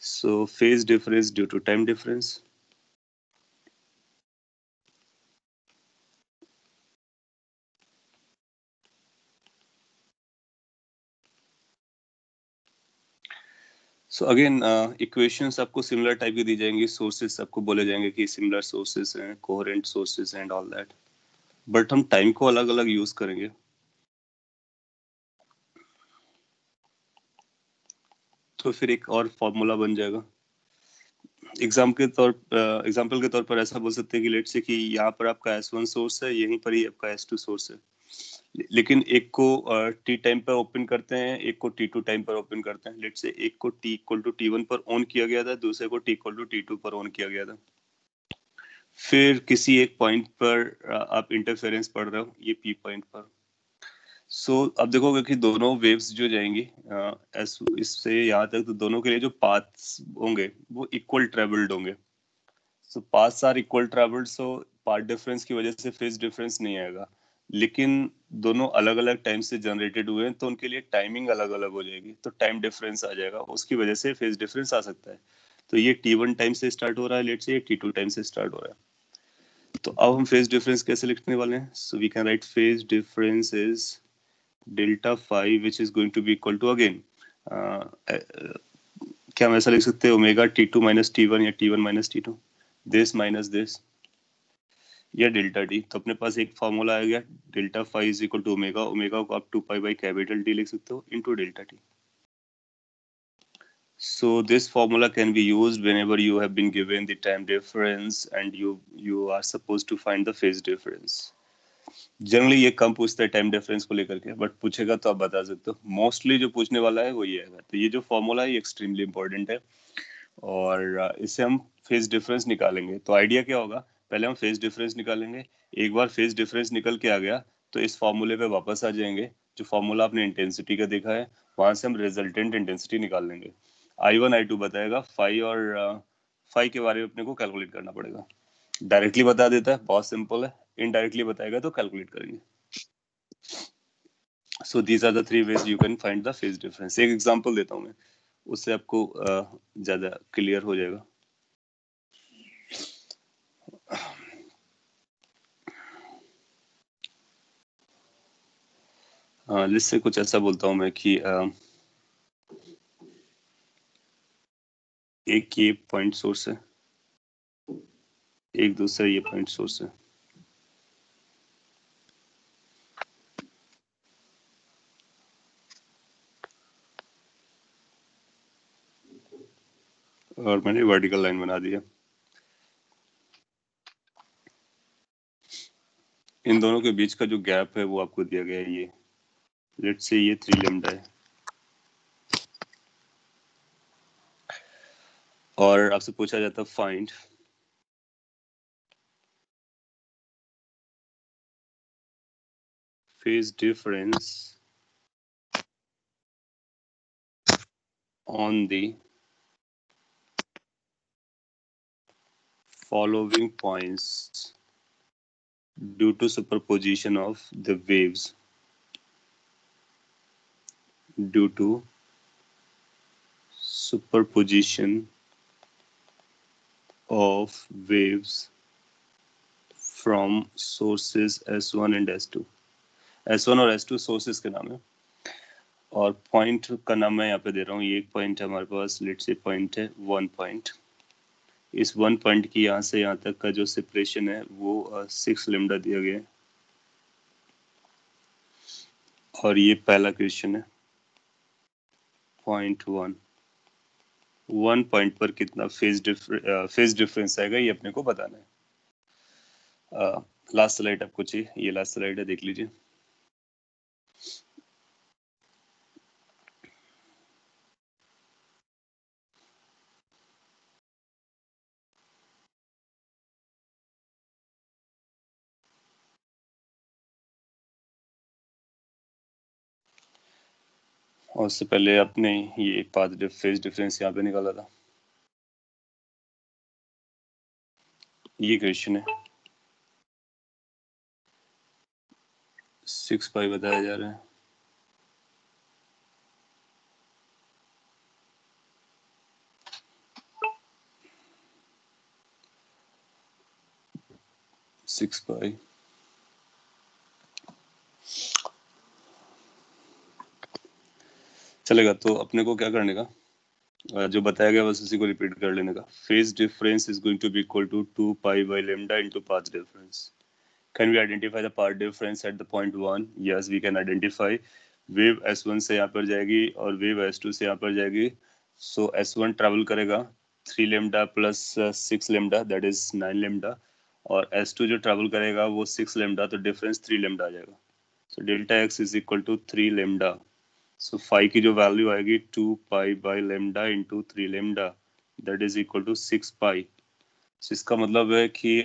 So phase difference due to time difference. So again equations आपको सिमिलर टाइप की दी जाएंगी, सोर्सेस आपको बोले जाएंगे कि सिमिलर सोर्सेस हैं, coherent sources and all that, but हम टाइम को अलग अलग यूज करेंगे। तो फिर एक और फॉर्मूला बन जाएगा। एग्जाम्पल के तौर पर ऐसा बोल सकते हैं कि लेट से कि यहाँ पर आपका S1 सोर्स है, यहीं पर ही आपका S2 सोर्स है, लेकिन एक को टी टाइम पर ओपन करते हैं, एक को T2 टाइम पर ओपन करते हैं। लेट से एक को T इक्वल टू T1 पर ऑन किया गया था, दूसरे को T इक्वल टू T2 पर ऑन किया गया था। फिर किसी एक पॉइंट पर आप इंटरफेरेंस पढ़ रहे हो, ये P पॉइंट पर। अब देखोगे कि दोनों वेव्स जो जाएंगी इससे यहाँ तक, तो दोनों के लिए जो पाथ्स होंगे वो इक्वल ट्रेवल्ड होंगे। So paths are equal travelled, so path difference की वजह से फेज डिफरेंस नहीं आएगा। लेकिन दोनों अलग अलग टाइम से जनरेटेड हुए हैं तो उनके लिए टाइमिंग अलग अलग हो जाएगी, तो टाइम डिफरेंस आ जाएगा, उसकी वजह से फेज डिफरेंस आ सकता है। तो ये T1 टाइम से स्टार्ट हो रहा है, लेट से ये T2 टाइम से स्टार्ट हो रहा है। तो अब हम फेज डिफरेंस कैसे लिखने वाले हैं? So we can write phase difference is delta phi which is going to be equal to again, क्या हम ऐसा लिख सकते हैं, ओमेगा T2 माइनस T1 या T1 minus T2, this minus this या डेल्टा टी। तो अपने पास एक फॉर्मूला आ गया, delta phi is equal to omega, omega को आप 2 पाई बाई कैपिटल टी लिख सकते हो into delta T. So this formula can be used whenever you have been given the time difference and you are supposed to find the phase difference. Generally ये कम पूछता है time difference को लेकर के, but पूछेगा तो आप बता सकते हो। मोस्टली जो पूछने वाला है वो ये है। तो ये जो फॉर्मूला है ये एक्सट्रीमली इंपॉर्टेंट है, और इससे हम फेज डिफरेंस निकालेंगे। तो आइडिया क्या होगा, पहले हम फेज डिफरेंस निकालेंगे, एक बार फेज डिफरेंस निकल के आ गया तो इस फॉर्मूले पे वापस आ जाएंगे, जो फॉर्मूला आपने इंटेंसिटी का देखा है वहां से हम रिजल्टेंट इंटेंसिटी निकाल लेंगे। I1 I2 बताएगा, फाई और फाई के बारे में अपने को कैलकुलेट करना पड़ेगा। डायरेक्टली बता देता है, बहुत सिंपल है, इनडायरेक्टली बताएगा तो कैलकुलेट करेंगे। So these are the three ways you can find the phase difference. एक एग्जांपल देता हूँ मैं, उससे आपको ज्यादा क्लियर हो जाएगा। लिस्ट से कुछ ऐसा बोलता हूँ मैं कि एक ये पॉइंट सोर्स है, एक दूसरा ये पॉइंट सोर्स है, और मैंने वर्टिकल लाइन बना दिया। इन दोनों के बीच का जो गैप है वो आपको दिया गया है, ये लेट्स से ये 3 लैम्डा है, और आपसे पूछा जाता है find phase difference on the following points due to superposition of the waves. Due to superposition of waves from sources S1 and S2. S1 और S2 सोर्सेस के नाम है और पॉइंट का नाम मैं यहाँ पे दे रहा हूँ. ये एक पॉइंट है हमारे पास, लेट्स से पॉइंट है 1 पॉइंट. इस 1 पॉइंट की यहाँ से यहाँ तक का जो सेपरेशन है वो 6 लेमडा दिया गया है. और ये पहला क्वेश्चन है. पॉइंट 1 पॉइंट पर कितना फेज डिफरेंस आएगा ये अपने को बताना है. लास्ट स्लाइड आपको चाहिए, ये लास्ट स्लाइड है, देख लीजिए. और उससे पहले आपने ये पाथ फेज डिफरेंस यहाँ पे निकाला था. ये क्वेश्चन है 6 पाई बताया जा रहा है. सिक्स पाई चलेगा. तो अपने को क्या करने का, जो बताया गया बस उसी को रिपीट कर लेने का. Phase difference is going to be equal to 2 pi by lambda into path difference. Can we identify the path difference at the point 1? Yes we can identify. Wave S1 से यहाँ पर जाएगी और वेव S2 से यहाँ पर जाएगी. सो S1 travel करेगा 3 lambda plus 6 lambda, that is 9 lambda. और S2 जो ट्रैवल करेगा वो 6 लेमडा, तो डिफरेंस 3 लेमडा आ जाएगा. So delta x is equal to 3 lambda. So phi की जो वैल्यू आएगी 2 pi by lambda into 3 lambda, that is equal to 6 pi. So इसका मतलब है कि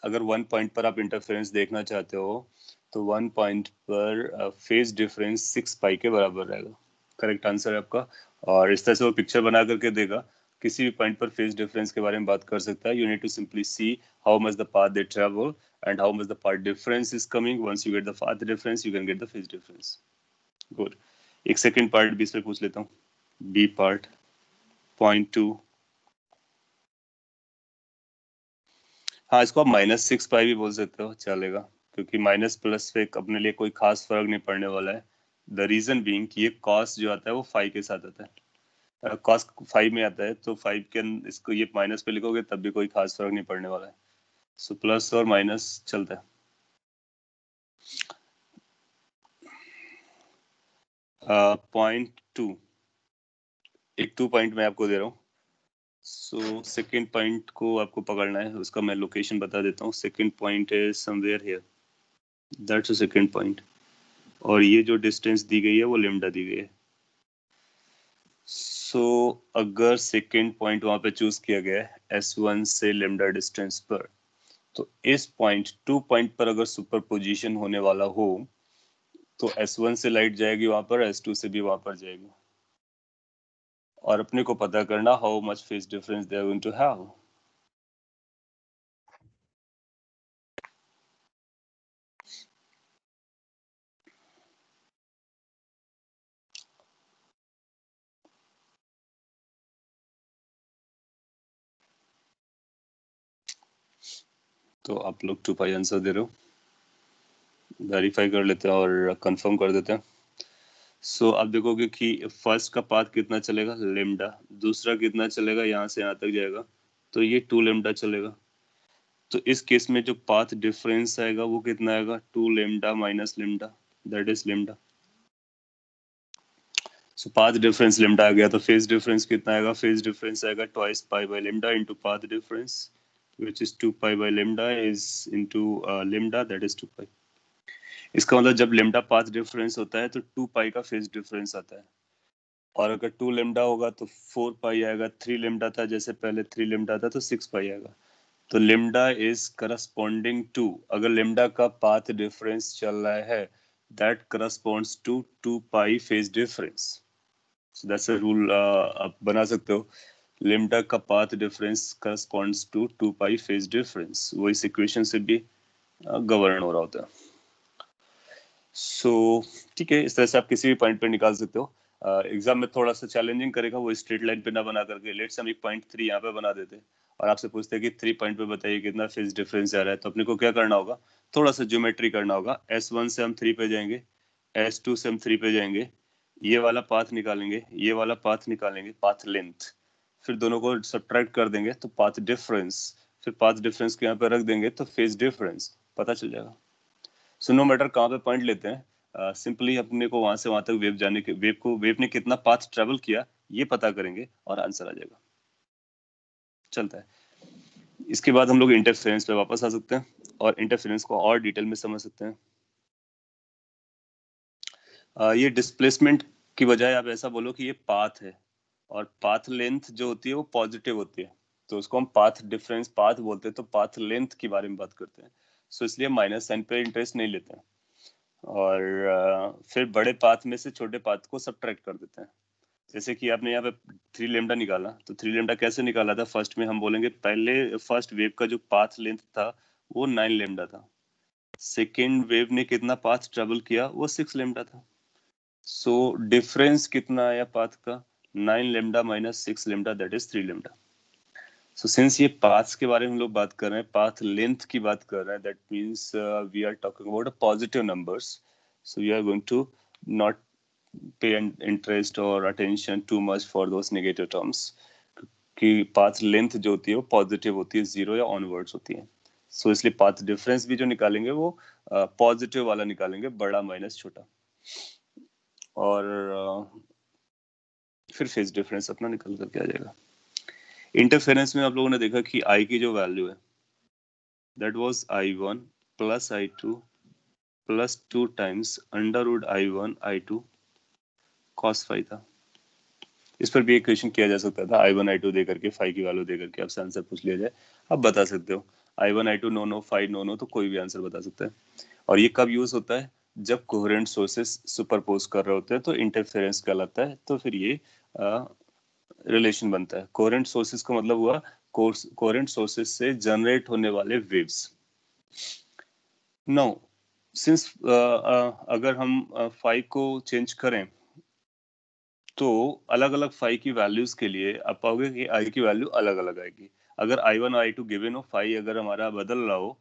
अगर 1 पॉइंट पर आप इंटरफेरेंस देखना चाहते हो तो 1 पॉइंट पर फेज डिफरेंस 6 पाई के बराबर रहेगा. करेक्ट आंसर है आपका. और इस तरह से वो पिक्चर बना करके देगा, किसी भी पॉइंट पर फेज डिफरेंस के बारे में बात कर सकता है. You need to simply see how much the path they travel and how much the path difference is coming. Once you get the path difference you can get the phase difference. Good. एक second part भी इसमें पूछ लेता हूँ. B part point 2. हाँ, इसको आप -6 पाई भी बोल सकते हो, चलेगा, क्योंकि माइनस प्लस पे अपने लिए कोई खास फर्क नहीं पड़ने वाला है. द रीजन बीइंग कि ये कॉस जो आता है वो 5 के साथ आता है. कॉस 5 में आता है तो 5 के इसको ये माइनस पे लिखोगे तब भी कोई खास फर्क नहीं पड़ने वाला है. सो प्लस और माइनस चलता है. पॉइंट 2, एक 2 पॉइंट मैं आपको दे रहा हूँ. सो सेकेंड पॉइंट को आपको पकड़ना है, उसका मैं लोकेशन बता देता हूँ. सेकेंड पॉइंट है somewhere here, that's a second point. और ये जो डिस्टेंस दी गई है वो लेमडा दी गई है. सो अगर सेकेंड पॉइंट वहां पे चूज किया गया है S1 से लेमडा डिस्टेंस पर, तो इस पॉइंट 2 पॉइंट पर अगर सुपरपोजिशन होने वाला हो तो S1 से लाइट जाएगी वहां पर, S2 से भी वहां पर जाएगी. और अपने को पता करना how much phase difference they are going to have. तो आप लोग 2 पाई आंसर दे रहे हो, वेरीफाई कर लेते हैं और कंफर्म कर देते हैं. सो आप देखोगे कि फर्स्ट का पाथ कितना चलेगा, लेमडा. दूसरा कितना चलेगा, यहाँ से यहाँ तक जाएगा, तो ये 2 लेमडा चलेगा. तो इस केस में जो पाथ डिफरेंस आएगा वो कितना आएगा, 2 lambda minus lambda, that is lambda. So path difference lambda आ गया, तो फेज डिफरेंस कितना आएगा, फेज डिफरेंस आएगा twice pi by lambda into path difference, which is 2 pi by lambda is into lambda, that is 2 pi. इसका मतलब जब lambda path difference होता है तो 2 पाई का फेज डिफरेंस आता है. और अगर 2 लेमडा होगा तो 4 पाई आएगा. 3 लेमडा था जैसे पहले 3 लेमडा था तो 6 पाई आएगा. तो लेमडा इज करस्पॉन्डिंग टू, अगर लेमडा का पाथ डिफरेंस चल रहा है, that corresponds to 2 pi phase difference. So that's a rule आप बना सकते हो लेमडा का path difference corresponds to 2 pi phase difference, वो इस इक्वेशन से भी गवर्न हो रहा होता है। सो ठीक है, इस तरह से आप किसी भी पॉइंट पे निकाल सकते हो। एग्जाम में थोड़ा सा चैलेंजिंग करेगा वो स्ट्रेट लाइन पे ना बना करके, लेट्स हम एक पॉइंट 3 यहाँ पे बना देते और आपसे पूछते हैं कि 3 पॉइंट पे बताइए कितना फेज डिफरेंस आ रहा है, तो अपने को क्या करना होगा, थोड़ा सा ज्योमेट्री करना होगा। S1 से हम 3 पे जाएंगे, S2 से हम 3 पे जाएंगे, ये वाला पाथ निकालेंगे, ये वाला पाथ निकालेंगे, पाथ लेंथ, फिर दोनों को सब्ट्रैक्ट कर देंगे तो पाथ डिफरेंस, फिर पाथ डिफरेंस को यहाँ पे रख देंगे तो फेज डिफरेंस पता चल जाएगा। सो नो मैटर कहाँ पे पॉइंट लेते हैं, सिंपली अपने को वहां से वहां तक वेव ने कितना पाथ ट्रेवल किया ये पता करेंगे और आंसर आ जाएगा। चलता है। इसके बाद हम लोग इंटरफेरेंस पे वापस आ सकते हैं और इंटरफेरेंस को और डिटेल में समझ सकते हैं। ये डिस्प्लेसमेंट की बजाय आप ऐसा बोलो कि ये पाथ है और पाथ लेंथ जो होती है वो पॉजिटिव होती है, तो उसको हम पाथ डिफरेंस पाथ बोलते हैं, तो पाथ लेंथ के बारे में बात करते हैं। सो इसलिए माइनस साइन पे इंटरेस्ट नहीं लेते हैं और फिर बड़े पाथ में से छोटे पाथ को सब्ट्रैक्ट कर देते हैं। जैसे कि आपने यहाँ पे 3 लेमडा निकाला, तो 3 लेमडा कैसे निकाला था, फर्स्ट में हम बोलेंगे पहले फर्स्ट वेव का जो पाथ लेंथ था वो 9 लेमडा था, सेकेंड वेव ने कितना पाथ ट्रेवल किया वो 6 लेमडा था। सो डिफरेंस कितना आया पाथ का, 9 lambda minus 6 lambda, that is 3 lambda. So since ये पाथ्स के बारे में हम लोग बात कर रहे हैं, पाथ लेंथ की बात कर रहे हैं, that means we are talking about a positive numbers, so we are going to not pay interest और attention to much for those negative terms, कि पाथ लेंथ जो होती है वो पॉजिटिव होती है, 0 या ऑनवर्ड्स होती है। सो इसलिए पाथ डिफरेंस भी जो निकालेंगे वो पॉजिटिव वाला निकालेंगे, बड़ा माइनस छोटा, और फिर फेज डिफरेंस अपना निकल करके आ जाएगा। इंटरफेरेंस में आप लोगों ने देखा कि आई की जो वैल्यू है that was I1 plus I2 plus 2 times under root I1 I2 cos phi था। इस पर भी एक क्वेश्चन किया जा सकता था, I1 I2 दे करके फाई की वैल्यू दे करके आपसे आंसर पूछ लिया जाए, आप बता सकते हो I1 I2 no no phi no no, तो कोई भी आंसर बता सकता है। और ये कब यूज होता है, जब कोहेरेंट सोर्सेस सुपरपोज कर रहे होते हैं तो इंटरफेरेंस कहलाता है, तो फिर ये रिलेशन बनता है। कोहेरेंट सोर्सेस का मतलब हुआ कोहेरेंट सोर्सेस से जनरेट होने वाले वेव्स। नो सिंस अगर हम फाई को चेंज करें तो अलग अलग फाई की वैल्यूज के लिए आप पाओगे कि आई की वैल्यू अलग अलग आएगी। अगर I1 और I2 गिवन हो, फाई अगर हमारा बदल रहा हो,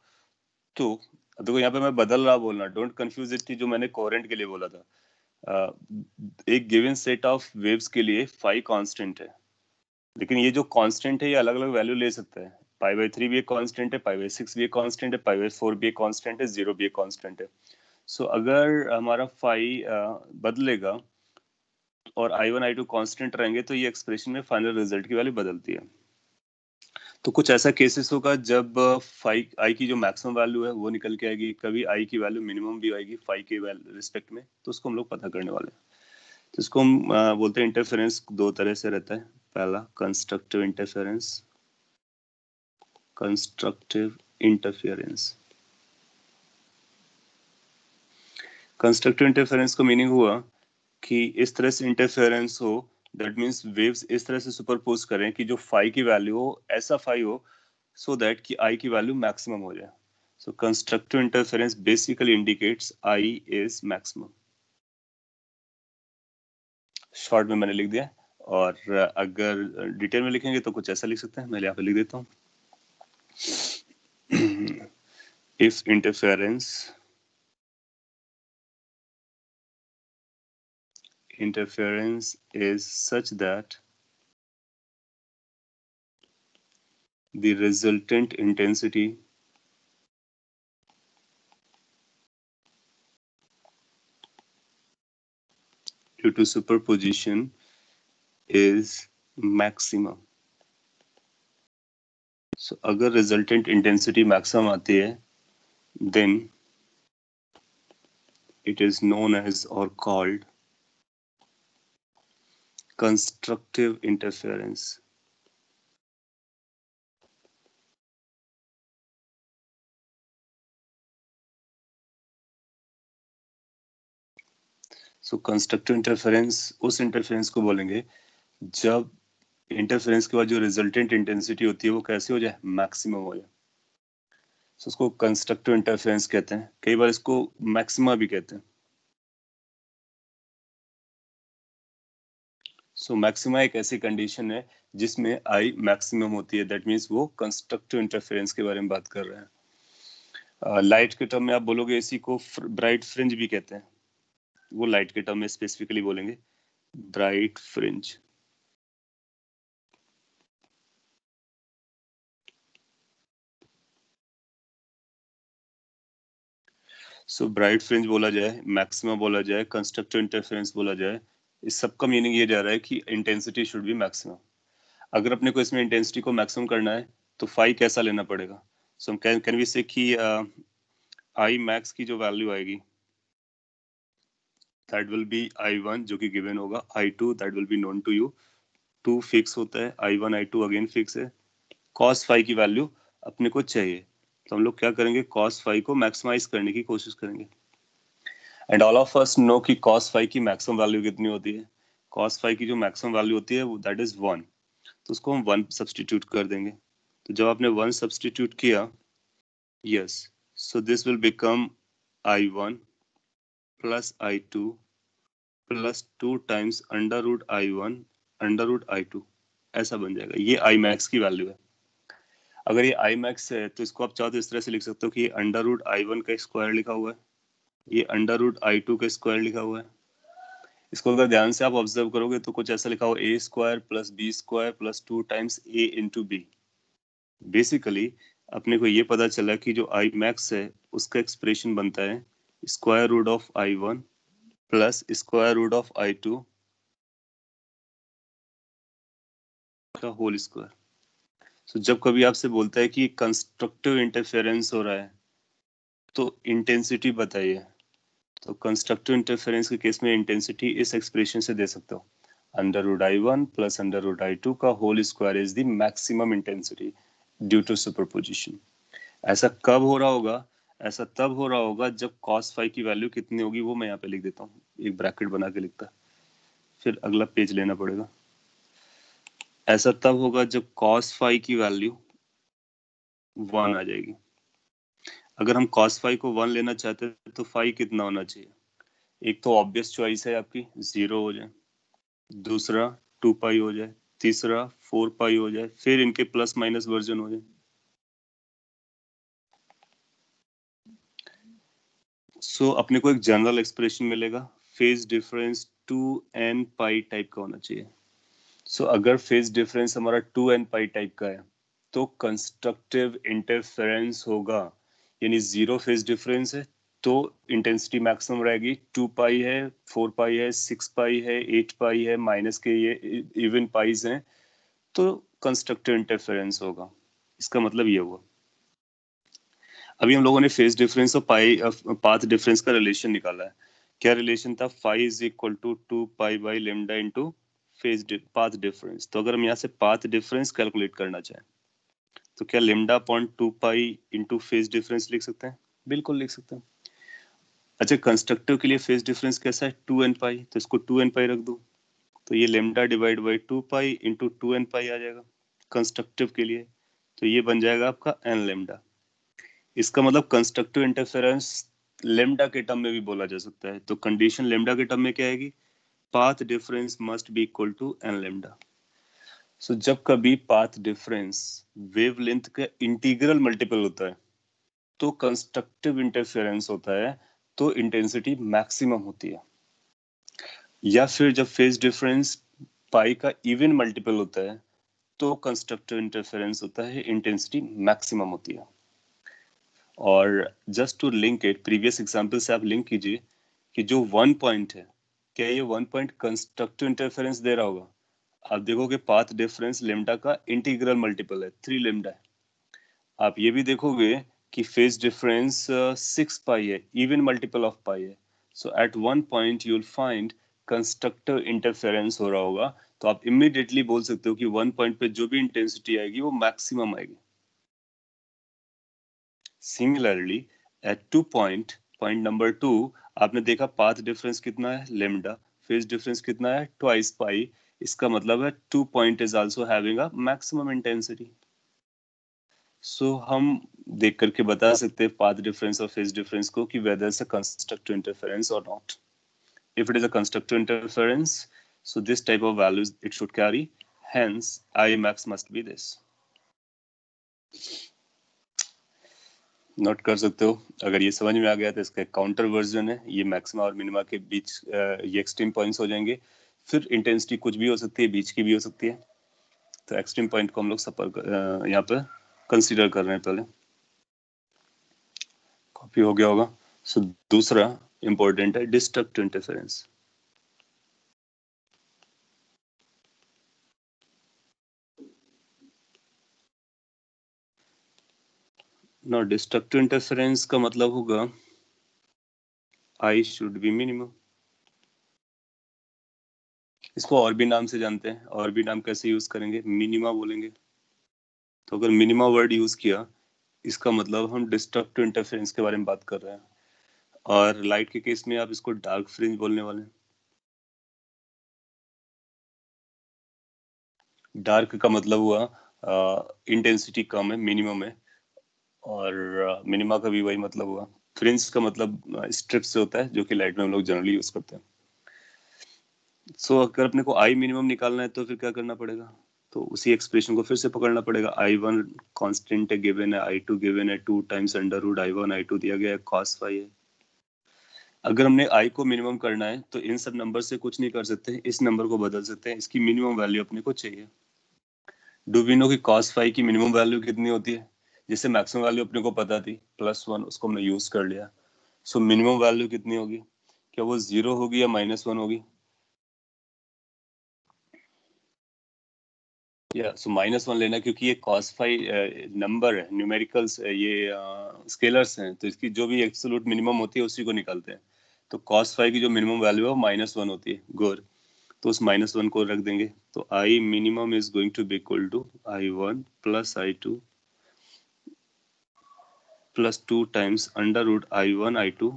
तो देखो यहाँ पे मैं बदल रहा बोलना, डोंट कंफ्यूज इट कि जो मैंने कोहेरेंट के लिए बोला था। एक गिवन सेट ऑफ वेव्स के लिए फाई कांस्टेंट है, लेकिन ये जो कांस्टेंट है ये अलग अलग वैल्यू ले सकता है। π/3 भी एक कांस्टेंट है, π/6 भी एक कांस्टेंट है, π/4 भी एक कांस्टेंट है, 0 भी एक कांस्टेंट है। सो अगर हमारा फाई बदलेगा और I1 I2 कांस्टेंट रहेंगे तो ये एक्सप्रेशन में फाइनल रिजल्ट की वैल्यू बदलती है। तो कुछ ऐसा केसेस होगा जब फाई आई की जो मैक्सिमम वैल्यू है वो निकल के आएगी, कभी आई की वैल्यू मिनिमम भी आएगी फाई के रिस्पेक्ट में, तो उसको हम लोग पता करने वाले हैं। तो इसको हम बोलते हैं इंटरफेरेंस दो तरह से रहता है। पहला constructive interference, constructive interference. Constructive interference का मीनिंग हुआ कि इस तरह से इंटरफेरेंस हो, दैट मींस वेव्स इस तरह से सुपरपोज करें कि जो फाई की वैल्यू हो ऐसा फाई हो सो दैट कि आई की वैल्यू मैक्सिमम हो जाए। So constructive interference basically indicates I is maximum. Short में मैंने लिख दिया, और अगर डिटेल में लिखेंगे तो कुछ ऐसा लिख सकते हैं, मैं यहाँ पे लिख देता हूँ। if interference is such that the resultant intensity due to superposition is maximum. So अगर resultant intensity maximum आती है then it is known as or called constructive interference. So constructive interference उस interference को बोलेंगे जब इंटरफेरेंस के बाद जो रिजल्टेंट इंटेंसिटी होती है वो कैसे हो जाए, मैक्सिमम हो जाए। So, उसको कंस्ट्रक्टिव इंटरफेरेंस कहते हैं, कई बार इसको मैक्सिमा भी कहते हैं। सो मैक्सिमा एक ऐसी कंडीशन है जिसमें आई मैक्सिमम होती है, दैट मीन्स वो कंस्ट्रक्टिव इंटरफेरेंस के बारे में बात कर रहे हैं। लाइट के टर्म में आप बोलोगे इसी को ब्राइट फ्रिंज भी कहते हैं, वो लाइट के टर्म में स्पेसिफिकली बोलेंगे bright fringe. So bright fringe बोला जाए, मैक्सिमा बोला जाए, कंस्ट्रक्टिव इंटरफेरेंस बोला जाए, इस सब का मीनिंग ये जा रहा है कि इंटेंसिटी शुड बी मैक्सिमम। अगर अपने को इसमें इंटेंसिटी को मैक्सिमम करना है तो फाई कैसा लेना पड़ेगा? सो कैन वी से कि आई मैक्स की जो वैल्यू आएगी दैट विल बी I1 जो कि गिवन होगा, I2 that will be known to you, 2 fix होता है, I1 I2 अगेन फिक्स है, cos फाई की वैल्यू अपने को चाहिए, तो हम लोग क्या करेंगे, cos फाई को मैक्सिमाइज करने की कोशिश करेंगे। And all of us know कि cos फाई की मैक्सिमम वैल्यू कितनी होती है। cos फाई की जो मैक्सिमम वैल्यू होती है दैट इज 1, तो उसको हम 1 सब्सटीट्यूट कर देंगे। तो जब आपने 1 सब्सटीट्यूट किया, yes, so this will become I1 plus I2 plus 2 times under root I1 under root I2, ऐसा बन जाएगा। ये आई मैक्स की वैल्यू है। अगर ये आई मैक्स है तो इसको आप चाहो तो इस तरह से लिख सकते हो कि ये अंडर रूट I1 का स्क्वायर लिखा हुआ है, ये अंडर रूट I2 का स्क्वायर लिखा हुआ है। इसको अगर ध्यान से आप ऑब्जर्व करोगे तो कुछ ऐसा लिखा हुआ a square plus b square plus 2 times a into b. Basically अपने को ये पता चला कि जो आई मैक्स है उसका एक्सप्रेशन बनता है square root of I1 plus square root of I2 का होल स्क्वायर। सो जब कभी आपसे बोलता है कि कंस्ट्रक्टिव इंटरफेरेंस हो रहा है तो इंटेंसिटी बताइए, तो कंस्ट्रक्टिव इंटरफेरेंस के केस में इंटेंसिटी इस एक्सप्रेशन से दे सकते हो, under root I1 plus under root I2 का whole square is the maximum intensity due to superposition. ऐसा कब हो रहा होगा? ऐसा तब हो रहा होगा जब cos फाई की वैल्यू कितनी होगी, वो मैं यहाँ पे लिख देता हूँ, एक ब्रैकेट बना के लिखता, फिर अगला पेज लेना पड़ेगा। ऐसा तब होगा जब cos फाई की वैल्यू 1 आ जाएगी। अगर हम cos फाई को 1 लेना चाहते हैं तो फाई कितना होना चाहिए? एक तो ऑब्वियस चॉइस है आपकी 0 हो जाए, दूसरा 2 पाई हो जाए, तीसरा 4 पाई हो जाए, फिर इनके प्लस माइनस वर्जन हो जाए। सो अपने को एक जनरल एक्सप्रेशन मिलेगा, फेज डिफरेंस 2n पाई टाइप का होना चाहिए। सो अगर फेज डिफरेंस हमारा 2n पाई टाइप का है तो कंस्ट्रक्टिव इंटरफेरेंस होगा, यानी जीरो फेज डिफरेंस है तो इंटेंसिटी मैक्सिमम रहेगी, 2 पाई है, 4 पाई है, 6 पाई है, 8 पाई है, माइनस के ये इवन पाइज हैं, तो कंस्ट्रक्टिव इंटरफेरेंस होगा। इसका मतलब ये हुआ। अभी हम लोगों ने फेज डिफरेंस और पाई पाथ डिफरेंस का रिलेशन निकाला है। क्या रिलेशन था? Phi is equal to 2 pi by lambda into phase path difference. तो अगर हम यहाँ से पाथ डिफरेंस कैलकुलेट करना चाहें तो क्या lambda upon 2 pi into phase difference लिख सकते हैं? बिल्कुल लिख सकते हैं। अच्छा, कंस्ट्रक्टिव के लिए फेज डिफरेंस कैसा है? 2n पाई, तो इसको 2n पाई रख दो, तो ये lambda divide by 2 pi into 2n पाई आ जाएगा कंस्ट्रक्टिव के लिए, तो ये बन जाएगा आपका n लेमडा। इसका मतलब कंस्ट्रक्टिव इंटरफेरेंस लेमडा के टर्म में भी बोला जा सकता है, तो कंडीशन लेमडा के टर्म में क्या आएगी? Path difference must be equal to n lambda. So जब कभी पाथ डिफरेंस वेवलेंथ का इंटीग्रल मल्टीपल होता है तो कंस्ट्रक्टिव इंटरफेरेंस होता है, तो इंटेंसिटी मैक्सिमम होती है। या फिर जब फेज डिफरेंस पाई का इवन मल्टीपल होता है तो कंस्ट्रक्टिव इंटरफेरेंस होता है, इंटेंसिटी मैक्सिमम होती है। और just to link it, previous example से आप लिंक कीजिए कि जो 1 पॉइंट है, क्या ये 1 पॉइंट कंस्ट्रक्टिव इंटरफेरेंस दे रहा होगा? आप देखोगे पाथ डिफरेंस लेमडा का इंटीग्रल मल्टीपल है, 3 लेमडा है। आप ये भी देखोगे कि फेज डिफरेंस 6 पाई है, इवन मल्टीपल ऑफ पाई है। So at 1 point you will find constructive interference हो रहा होगा, तो आप इमीडिएटली बोल सकते हो कि 1 पॉइंट पे जो भी इंटेंसिटी आएगी वो मैक्सिमम आएगी। Similarly at 2 point, point number 2, आपने देखा पाथ डिफरेंस कितना है? लेमडा। फेज डिफरेंस कितना है? ट्वाइस पाई। इसका मतलब है 2 point is also having a maximum intensity. सो हम देख करके बता सकते हैं पाथ डिफरेंस और फेज डिफरेंस को कि whether it's a constructive interference or not. If it is a constructive interference, so this type of values it should carry. Hence, I max must be this. Note कर सकते हो. अगर ये समझ में आ गया तो इसका काउंटर वर्जन है. ये मैक्सिमा और मिनिमा के बीच ये एक्सट्रीम पॉइंट्स हो जाएंगे. फिर इंटेंसिटी कुछ भी हो सकती है, बीच की भी हो सकती है. तो एक्सट्रीम पॉइंट को हम लोग यहाँ पे कंसीडर कर रहे हैं. पहले कॉपी हो गया होगा. सो दूसरा इंपॉर्टेंट है डिस्ट्रक्टिव इंटरफेरेंस. ना डिस्ट्रक्टिव इंटरफेरेंस का मतलब होगा I शुड बी मिनिमम. इसको और भी नाम से जानते हैं. और भी नाम कैसे यूज करेंगे? मिनिमा बोलेंगे. तो अगर मिनिमा वर्ड यूज किया, इसका मतलब हम डिस्ट्रक्टिव इंटरफेरेंस के बारे में बात कर रहे हैं. और लाइट के केस में आप इसको डार्क फ्रिंज बोलने वाले हैं. डार्क का मतलब हुआ इंटेंसिटी कम है, मिनिमम है. और मिनिमा का भी वही मतलब हुआ. फ्रिंज का मतलब स्ट्रिप से होता है, जो कि लाइट में हम लोग जनरली यूज करते हैं. सो अगर अपने को आई मिनिमम निकालना है तो फिर क्या करना पड़ेगा? तो उसी एक्सप्रेशन को फिर से पकड़ना पड़ेगा. I1 कांस्टेंट है, गिवन है. I2 गिवन है 2 times under root I1 I2 दिया गया है, cos phi है. अगर हमने I को मिनिमम करना है तो इन सब नंबर से कुछ नहीं कर सकते. इस नंबर को बदल सकते हैं. इसकी मिनिमम वैल्यू अपने को चाहिए. डू वी नो कि cos phi की मिनिमम वैल्यू कितनी होती है? जिससे मैक्सिमम वैल्यू अपने को पता थी +1, उसको हमने यूज कर लिया. सो मिनिमम वैल्यू कितनी होगी? क्या वो 0 होगी या -1 होगी? या सो -1 लेना, क्योंकि ये cos phi नंबर है, न्यूमेरिकल्स, ये स्केलर्स हैं. तो इसकी जो भी एब्सोल्यूट मिनिमम होती है उसी को निकालते हैं. तो cos phi की जो मिनिमम वैल्यू है वो -1 होती है. गोर. तो उस -1 को रख देंगे. तो I minimum is going to be equal to I1 plus I2 plus 2 times under root I1 I2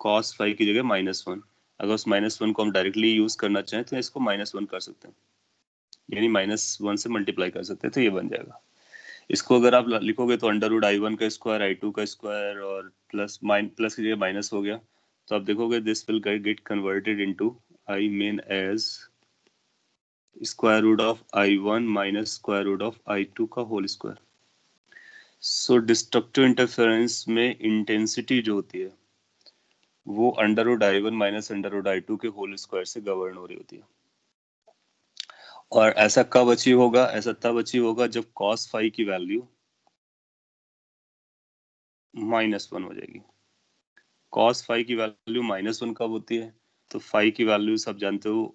cos phi की जगह -1. अगर उस -1 को हम डायरेक्टली यूज करना चाहें तो इसको -1 कर सकते हैं, यानी -1 से मल्टीप्लाई कर सकते हैं. तो ये बन जाएगा. इसको अगर आप लिखोगे तो अंडर रूट I1 का स्क्वायर I2 का स्क्वायर और प्लस की जगह माइनस हो गया. तो आप देखोगे this will get converted into I min as square root of I1 minus square root of I2 का whole square. So destructive interference में इंटेंसिटी जो होती है वो under root I1 minus under root I2 के होल स्क्वायर से govern हो रही होती है. और ऐसा कब अचीव होगा? ऐसा तब अचीव होगा जब cos phi की वैल्यू -1 हो जाएगी. cos phi की वैल्यू -1 कब होती है? तो phi की वैल्यू सब जानते हो,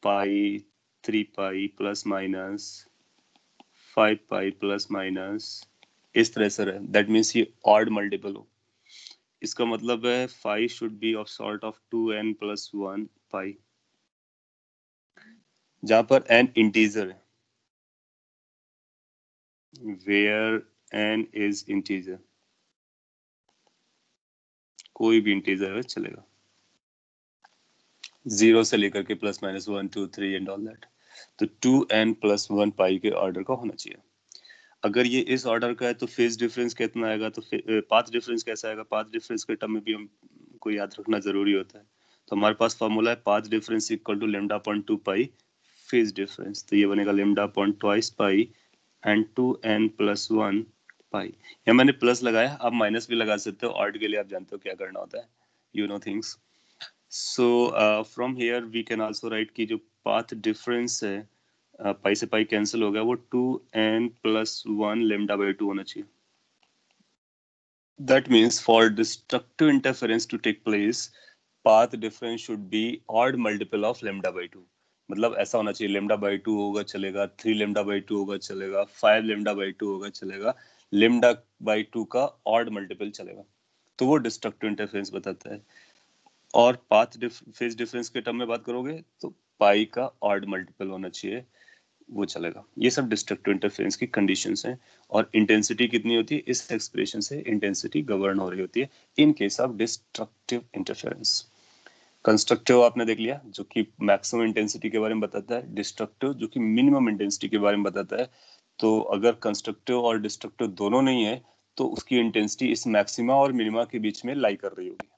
पाई, 3 pi plus minus 5 pi plus minus इस तरह से रहे. दैट मीन्स ये ऑड मल्टीपल हो. इसका मतलब है phi should be of sort of 2n plus 1 पाई, जहां पर n इंटीजर है. वेयर n इज इंटीजर, कोई भी इंटीजर है चलेगा, 0 से लेकर के plus minus 1 2 3 and all that. तो 2n प्लस 1 पाई के ऑर्डर का होना चाहिए. अगर ये इस ऑर्डर का है तो फेज डिफरेंस कितना आएगा? तो पाथ डिफरेंस कैसा आएगा? पाथ डिफरेंस के टर्म में भी हमको याद रखना जरूरी होता है. तो हमारे पास फॉर्मूला है path difference equal to lambda upon 2 pi phase difference. तो ये बनेगा lambda upon twice pi and 2n plus 1 pi. यहाँ मैंने प्लस लगाया, आप माइनस भी लगा सकते हो. ऑड के लिए आप जानते हो क्या करना होता है, you know things. So from here we can also write कि जो पाथ डिफरेंस है, पाई से पाई कैंसिल हो गया, वो 2n प्लस 1 लेमडा बाई 2 होना चाहिए. That means for destructive interference to take place, path difference should be odd multiple of lambda by 2. मतलब ऐसा होना चाहिए, लेमडा बाई 2 होगा चलेगा, 3 लेमडा बाई 2 होगा चलेगा, 5 लेमडा बाई 2 होगा चलेगा, लेमडा बाई 2 का ऑड मल्टीपल चलेगा. तो वो डिस्ट्रक्टिव इंटरफेरेंस बताता है. और पाथ फेज डिफरेंस के टर्म में बात करोगे तो पाई का ऑड मल्टीपल होना चाहिए, वो चलेगा. ये सब डिस्ट्रक्टिव इंटरफेरेंस की कंडीशंस हैं. और इंटेंसिटी कितनी होती है? इस एक्सप्रेशन से इंटेंसिटी गवर्न हो रही होती है इन case of destructive interference. Constructive आपने देख लिया जो कि मैक्सिमम इंटेंसिटी के बारे में बताता है, डिस्ट्रक्टिव जो कि मिनिमम इंटेंसिटी के बारे में बताता है। तो अगर कंस्ट्रक्टिव और डिस्ट्रक्टिव दोनों नहीं है तो उसकी इंटेंसिटी इस मैक्सिमा और मिनिमा के बीच में लाई कर रही होगी।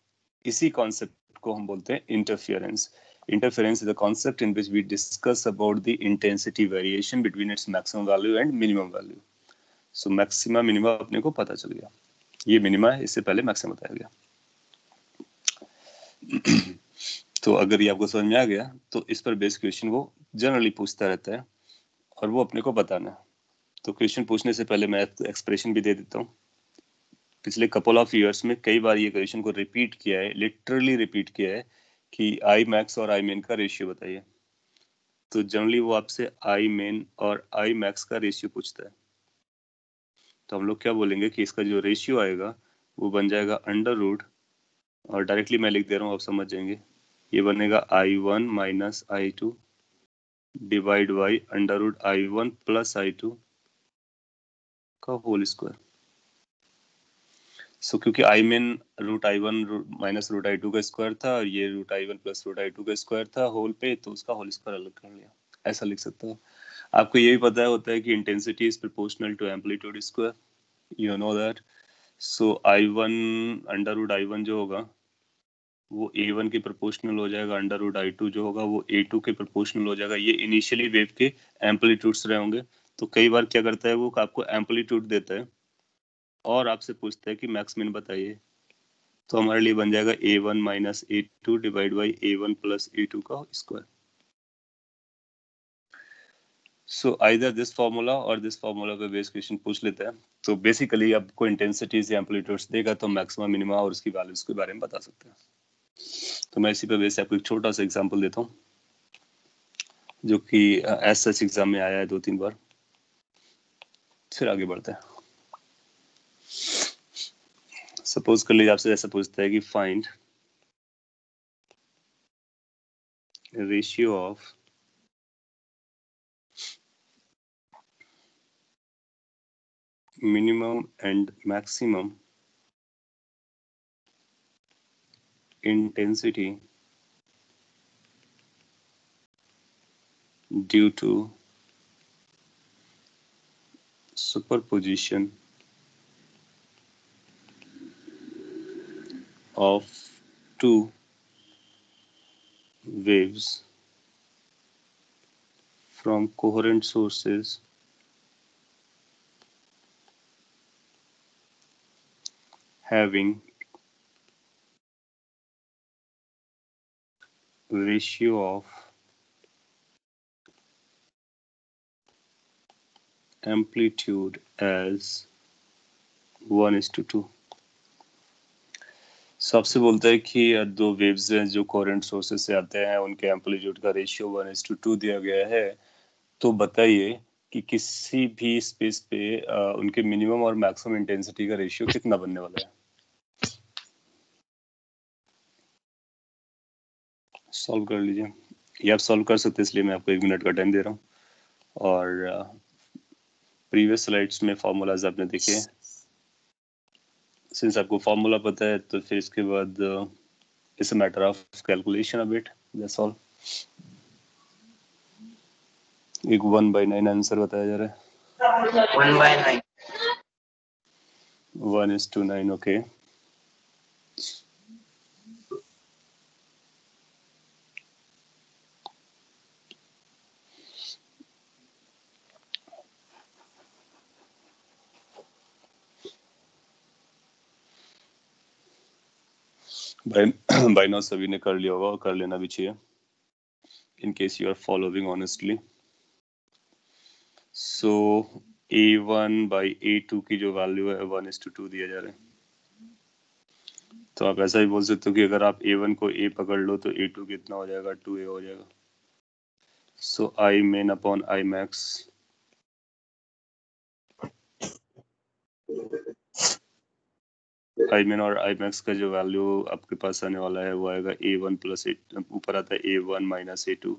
इसी कॉन्सेप्ट को हम बोलते हैं interference. Interference is a concept in which we discuss about the intensity variation between its maximum value and minimum value. So maxima minima अपने को पता चल गया, ये मिनिमा है, इससे पहले मैक्सिमम बताया गया। तो अगर ये आपको समझ में आ गया तो इस पर बेस्ड क्वेश्चन वो जनरली पूछता रहता है और वो अपने को बताना है। तो क्वेश्चन पूछने से पहले मैं एक्सप्रेशन भी दे देता हूँ। पिछले कपल ऑफ इयर्स में कई बार ये क्वेश्चन को रिपीट किया है, लिटरली रिपीट किया है कि आई मैक्स और आई मेन का रेशियो बताइए। तो जनरली वो आपसे आई मेन और आई मैक्स का रेशियो पूछता है। तो हम लोग क्या बोलेंगे कि इसका जो रेशियो आएगा वो बन जाएगा अंडर रूट, और डायरेक्टली मैं लिख दे रहा हूँ, आप समझ जाएंगे। ये बनेगा I1 minus I2 divide by under root I1 plus I2 का होल स्क्वायर। सो क्योंकि I mean root I1 minus root I2 का स्क्वायर था और ये root I1 plus root I2 का स्क्वायर था होल पे, तो उसका होल स्क्वायर अलग कर लिया। ऐसा लिख सकता हूँ। आपको ये भी पता होता है कि intensity is proportional to amplitude square, you know that. So I1 under root I1 जो होगा वो A1 के प्रोपोर्शनल हो जाएगा, अंडर रूट I2 जो होगा वो A2 के प्रोपोर्शनल हो जाएगा। ये इनिशियली वेव के एम्पलीट्यूड्स रहे होंगे। तो कई बार क्या करता है वो आपको एम्पलीट्यूड देता है और आपसे पूछता है कि मैक्स मिन बताइए। तो हमारे लिए बन जाएगा A1 minus A2 divide by A1 plus A2 का square. So either this formula और दिस फार्मूला पे बेस क्वेश्चन पूछ लेते हैं। तो बेसिकली आपको इंटेंसिटीज या एम्पलीट्यूड्स देगा तो मैक्सिमम मिनिमा और उसकी वैल्यूज के बारे में बता सकते हैं। तो मैं इसी पे बेस आपको एक छोटा सा एग्जांपल देता हूँ जो कि एज सच एग्जाम में आया है 2-3 बार। फिर आगे बढ़ते हैं। सपोज कर लीजिए आपसे ऐसा पूछता है कि find ratio of minimum and maximum intensity due to superposition of two waves from coherent sources having ratio of amplitude as 1:2। सबसे बोलता है कि दो वेव्स हैं जो कोहेरेंट सोर्सेज से आते हैं, उनके एम्पलीट्यूड का रेशियो 1:2 दिया गया है। तो बताइए कि किसी भी स्पेस पे उनके मिनिमम और मैक्सिमम इंटेंसिटी का रेशियो कितना बनने वाला है। सॉल्व कर लीजिए। ये आप सॉल्व कर सकते हैं, इसलिए मैं आपको 1 मिनट का टाइम दे रहा हूँ। और प्रीवियस स्लाइड्स में फॉर्मूलाज आपने देखे। सिंस आपको फॉर्मूला पता है तो फिर इसके बाद it's a matter of calculation a bit, that's all. एक 1/9 आंसर बताया जा रहा है। 1/9 1:9, ओके। बाय नाउ सभी ने कर लिया होगा और कर लेना भी चाहिए, in case you are following honestly. So A1/A2 की जो वैल्यू है 1:2 दिया जा रहा है। तो आप ऐसा ही बोल सकते हो कि अगर आप A1 को A पकड़ लो तो A2 कितना हो जाएगा, 2A हो जाएगा। सो I main upon I max I main और I max का जो वैल्यू आपके पास आने वाला है वो आएगा A1 प्लस ऊपर आता है A1 minus A2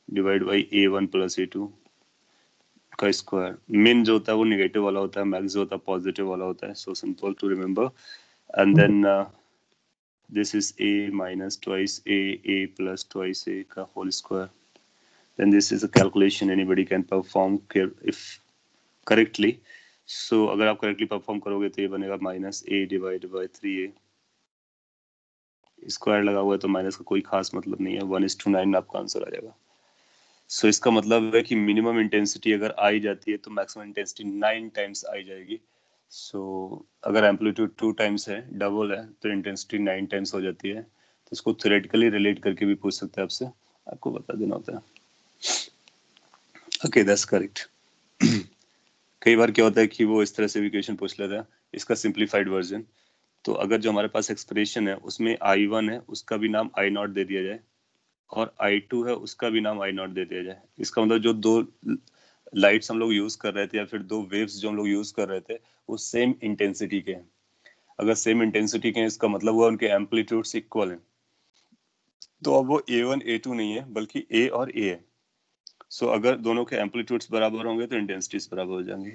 divide by A1 plus A2 का स्क्वायर। मिन जो होता है वो निगेटिव वाला होता है, मैक्स जो होता है पॉजिटिव वाला होता है। So simple to remember. And then this is a minus twice a plus twice a का whole square. Then this is a calculation anybody can perform if correctly. So अगर आप correctly perform करोगे तो ये बनेगा minus a divided by 3a. Square लगा हुआ है तो माइनस का कोई खास मतलब नहीं है, 1:9 आपका आंसर आ जाएगा. सो इसका मतलब है कि मिनिमम इंटेंसिटी अगर आई जाती है तो मैक्सिमम इंटेंसिटी 9 टाइम्स आई जाएगी. सो अगर एम्पलीट्यूड 2 टाइम्स है, डबल है, तो इंटेंसिटी 9 टाइम्स हो जाती है. तो इसको थ्योरेटिकली रिलेट करके भी पूछ सकते हैं आपसे, आपको बता देना होता है. Okay, that's correct. कई बार क्या होता है कि वो इस तरह से भी क्वेश्चन पूछ लेता है, इसका सिंप्लीफाइड वर्जन. तो अगर जो हमारे पास एक्सप्रेशन है उसमें I1 है, उसका भी नाम I0 दे दिया जाए, और I2 है, उसका भी नाम I0 दे दिया जाए. इसका मतलब जो दो लाइट्स हम लोग यूज कर रहे थे या फिर दो वेव्स जो हम लोग यूज कर रहे थे वो सेम इंटेंसिटी के हैं. अगर सेम इंटेंसिटी के हैं इसका मतलब हुआ उनके एम्पलीट्यूड्स इक्वल हैं. तो अब वो A1 A2 नहीं है बल्कि A और A है. सो अगर दोनों के एम्पलीट्यूड्स बराबर होंगे तो इंटेंसिटीज बराबर हो जाएंगी.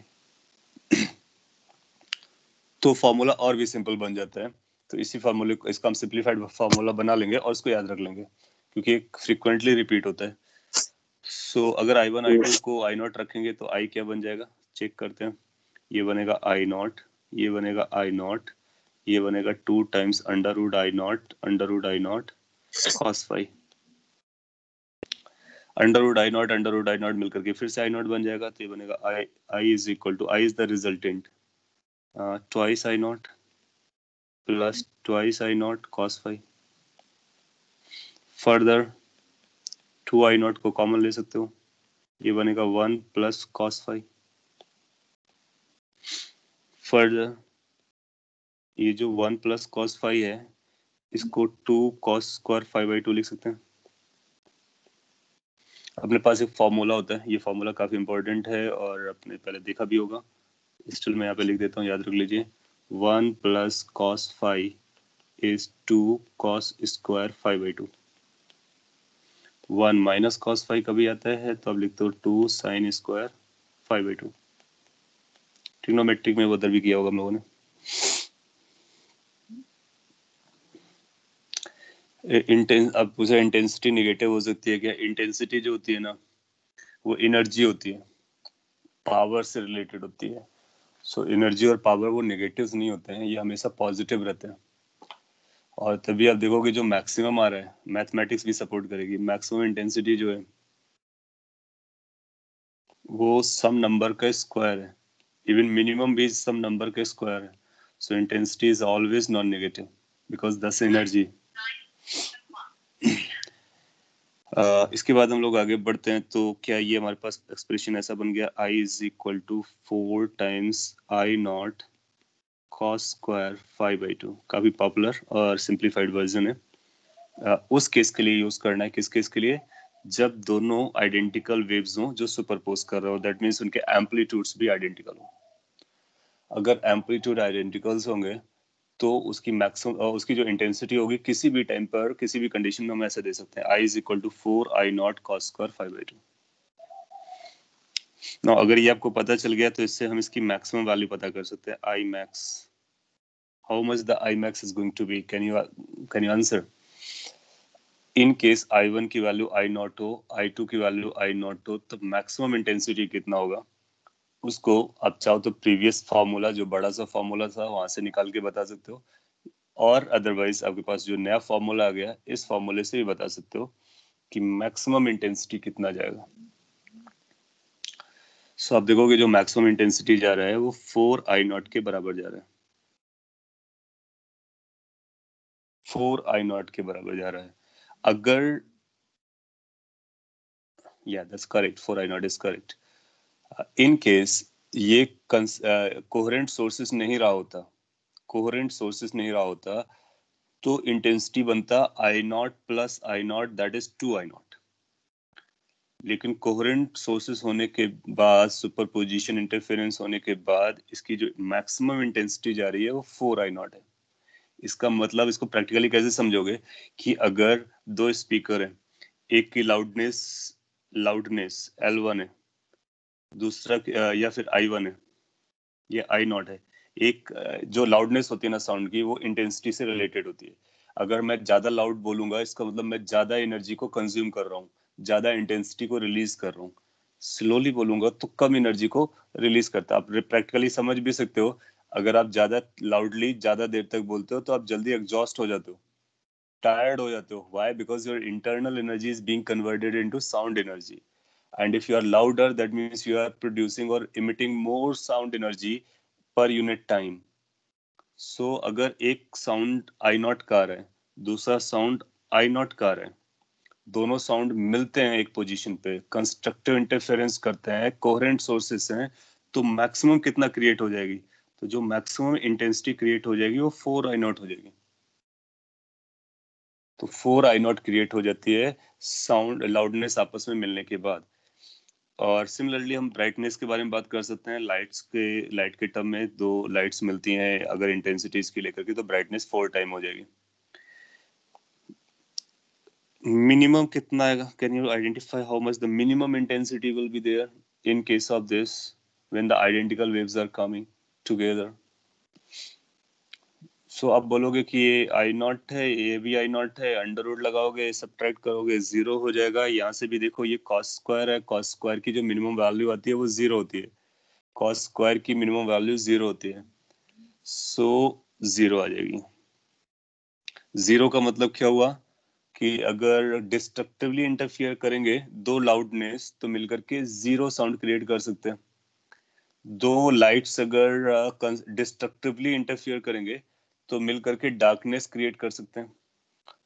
तो फॉर्मूला और भी सिंपल बन जाता है. तो इसी फॉर्मूले को, इसका हम सिंप्लीफाइड फॉर्मूला बना लेंगे और इसको याद रख लेंगे क्योंकि एक फ्रीक्वेंटली रिपीट होता है. सो अगर I1 I2 को I0 रखेंगे तो I क्या बन जाएगा, चेक करते हैं. ये बनेगा I0, ये बनेगा I0, ये बनेगा 2 times under root I0 cos phi. Under root I0 मिलकर के फिर से I0 बन जाएगा. तो ये बनेगा I is equal to, I is the resultant, twice I0 plus twice I0 cos phi. Further 2 I0 को कॉमन ले सकते हो, ये बनेगा 1 प्लस cos phi. फर्दर ये जो 1 प्लस cos phi है इसको 2 cos स्क्वायर 5/2 लिख सकते हैं. अपने पास एक फॉर्मूला होता है, ये फॉर्मूला काफी इंपॉर्टेंट है और आपने पहले देखा भी होगा. स्टिल मैं यहाँ पे लिख देता हूँ, याद रख लीजिए. 1 plus cos phi is 2 cos square 5/2. 1 minus cos phi कभी आता है तो आप लिखते हो 2 sin स्क्वायर 5/2. ट्रिग्नोमेट्रिक में वो उधर भी किया होगा हम लोगों ने. अब पूछा इंटेंसिटी निगेटिव हो सकती है क्या. इंटेंसिटी जो होती है ना वो एनर्जी होती है, पावर से रिलेटेड होती है. सो एनर्जी और पावर वो नेगेटिव नहीं होते हैं, ये हमेशा पॉजिटिव रहते हैं. और तभी आप देखोगे जो मैक्सिमम आ रहा है, मैथमेटिक्स भी सपोर्ट करेगी, मैक्सिमम इंटेंसिटी जो है वो सम नंबर का स्क्वायर है. इवन मिनिमम भी सम नंबर का स्क्वायर है. सो intensity is always non negative because दस एनर्जी. इसके बाद हम लोग आगे बढ़ते हैं. तो क्या ये हमारे पास एक्सप्रेशन ऐसा बन गया, I is equal to 4 times I0 cos square 5/2. काफी पॉपुलर और सिंप्लीफाइड वर्जन है. उस केस के लिए यूज करना है. किस केस के लिए, जब दोनों आइडेंटिकल वेव्स हों जो सुपरपोज कर रहे हो, दैट मीन्स उनके एम्पलीट्यूड्स भी आइडेंटिकल हो. अगर एम्पलीट्यूड आइडेंटिकल्स होंगे तो उसकी मैक्सिमम उसकी जो इंटेंसिटी होगी किसी भी टाइम पर किसी भी कंडीशन में हम ऐसे दे सकते हैं, I is equal to 4 I0 cos square 5/2. ना अगर ये आपको पता चल गया तो इससे हम इसकी मैक्सिमम वैल्यू पता कर सकते हैं. I max, how much the I max is going to be, can you answer? In case I1 की वैल्यू I0 हो, I2 की वैल्यू I0 हो, तो मैक्सिमम इंटेंसिटी कितना होगा उसको आप चाहो तो प्रीवियस फॉर्मूला, जो बड़ा सा फॉर्मूला था, वहां से निकाल के बता सकते हो. और अदरवाइज आपके पास जो नया फॉर्मूला आ गया, इस फॉर्मूले से भी बता सकते हो कि मैक्सिमम इंटेंसिटी कितना जाएगा. सो आप देखोगे जो मैक्सिमम इंटेंसिटी जा रहा है वो 4 I0 के बराबर जा रहा है. 4 I0 के बराबर जा रहा है. अगर that's correct, 4 I0 is correct. In case ये कोहेरेंट सोर्सेस नहीं रहा होता, तो इंटेंसिटी बनता I0 plus I0, that is 2 I0. लेकिन कोहेरेंट सोर्सेस होने के बाद, सुपरपोजिशन इंटरफेरेंस होने के बाद, इसकी जो मैक्सिमम इंटेंसिटी जा रही है वो 4 I0 है. इसका मतलब इसको प्रैक्टिकली कैसे समझोगे कि अगर दो स्पीकर हैं, एक की लाउडनेस L1 है, दूसरा या फिर I1 है, ये I0 है. एक जो लाउडनेस होती है ना साउंड की, वो इंटेंसिटी से रिलेटेड होती है. अगर मैं ज्यादा लाउड बोलूंगा इसका मतलब मैं ज्यादा एनर्जी को कंज्यूम कर रहा हूँ, ज्यादा इंटेंसिटी को रिलीज कर रहा हूँ। स्लोली बोलूंगा तो कम एनर्जी को रिलीज करता है। आप प्रैक्टिकली समझ भी सकते हो, अगर आप ज्यादा लाउडली ज्यादा देर तक बोलते हो तो आप जल्दी एग्जॉस्ट हो जाते हो, टायर्ड हो जाते हो। Why? Because your internal energy is being converted into sound energy, and if you are louder that means you are producing or emitting more sound energy per unit time. So अगर एक sound I not का रहा है, दूसरा sound I not का रहा है, दोनों साउंड मिलते हैं एक पोजीशन पे, कंस्ट्रक्टिव इंटरफेरेंस करते हैं, कोहेरेंट सोर्सेस हैं, तो मैक्सिमम कितना क्रिएट हो जाएगी? तो जो मैक्सिमम इंटेंसिटी क्रिएट हो जाएगी वो 4 आई नॉट हो जाएगी। तो 4 आई नॉट क्रिएट हो जाती है साउंड लाउडनेस आपस में मिलने के बाद। और सिमिलरली हम ब्राइटनेस के बारे में बात कर सकते हैं। लाइट के टर्म में दो लाइट्स मिलती हैं, अगर इंटेंसिटी इसकी लेकर के, तो ब्राइटनेस 4 टाइम हो जाएगी। मिनिमम कितना आएगा? Can you identify how much the minimum intensity will be there in case of this when the identical waves are coming together? So आप बोलोगे कि ये आई नॉट है, ये भी आई नॉट है, अंडर रूट लगाओगे, सब्ट्रैक्ट करोगे, जीरो हो जाएगा। यहाँ से भी देखो, ये कॉस स्क्वायर है, कॉस स्क्वायर की जो मिनिमम वैल्यू आती है वो जीरो होती है, कॉस स्क्वायर की मिनिमम वैल्यू जीरो होती है। सो जीरो आ जाएगी। जीरो का मतलब क्या हुआ कि अगर डिस्ट्रक्टिवली इंटरफियर करेंगे दो लाउडनेस तो मिलकर के जीरो साउंड क्रिएट कर सकते हैं। दो लाइट्स अगर डिस्ट्रक्टिवली इंटरफियर करेंगे तो मिलकर के डार्कनेस क्रिएट कर सकते हैं।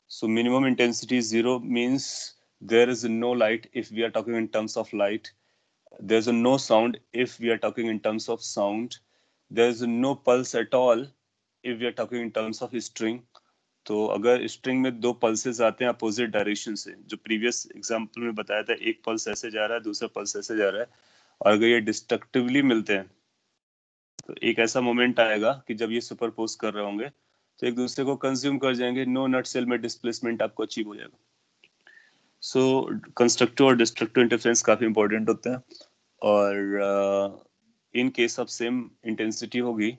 So minimum intensity zero means there is no light if we are talking in terms of light. There's no sound if we are talking in terms of sound. There's no pulse at all if we are talking in terms of string. तो अगर string में दो pulses आते हैं opposite direction से, जो previous example में बताया था, एक पल्स ऐसे जा रहा है, दूसरा पल्स ऐसे जा रहा है, और अगर ये डिस्ट्रक्टिवली मिलते हैं तो एक ऐसा मोमेंट आएगा कि जब ये सुपरपोज कर रहे होंगे तो एक दूसरे को कंज्यूम कर जाएंगे, नो नट सेल में डिस्प्लेसमेंट आपको अचीव हो जाएगा। सो कंस्ट्रक्टिव और डिस्ट्रक्टिव इंटरफेरेंस काफी इंपॉर्टेंट होते हैं। और इन केस ऑफ सेम इंटेंसिटी होगी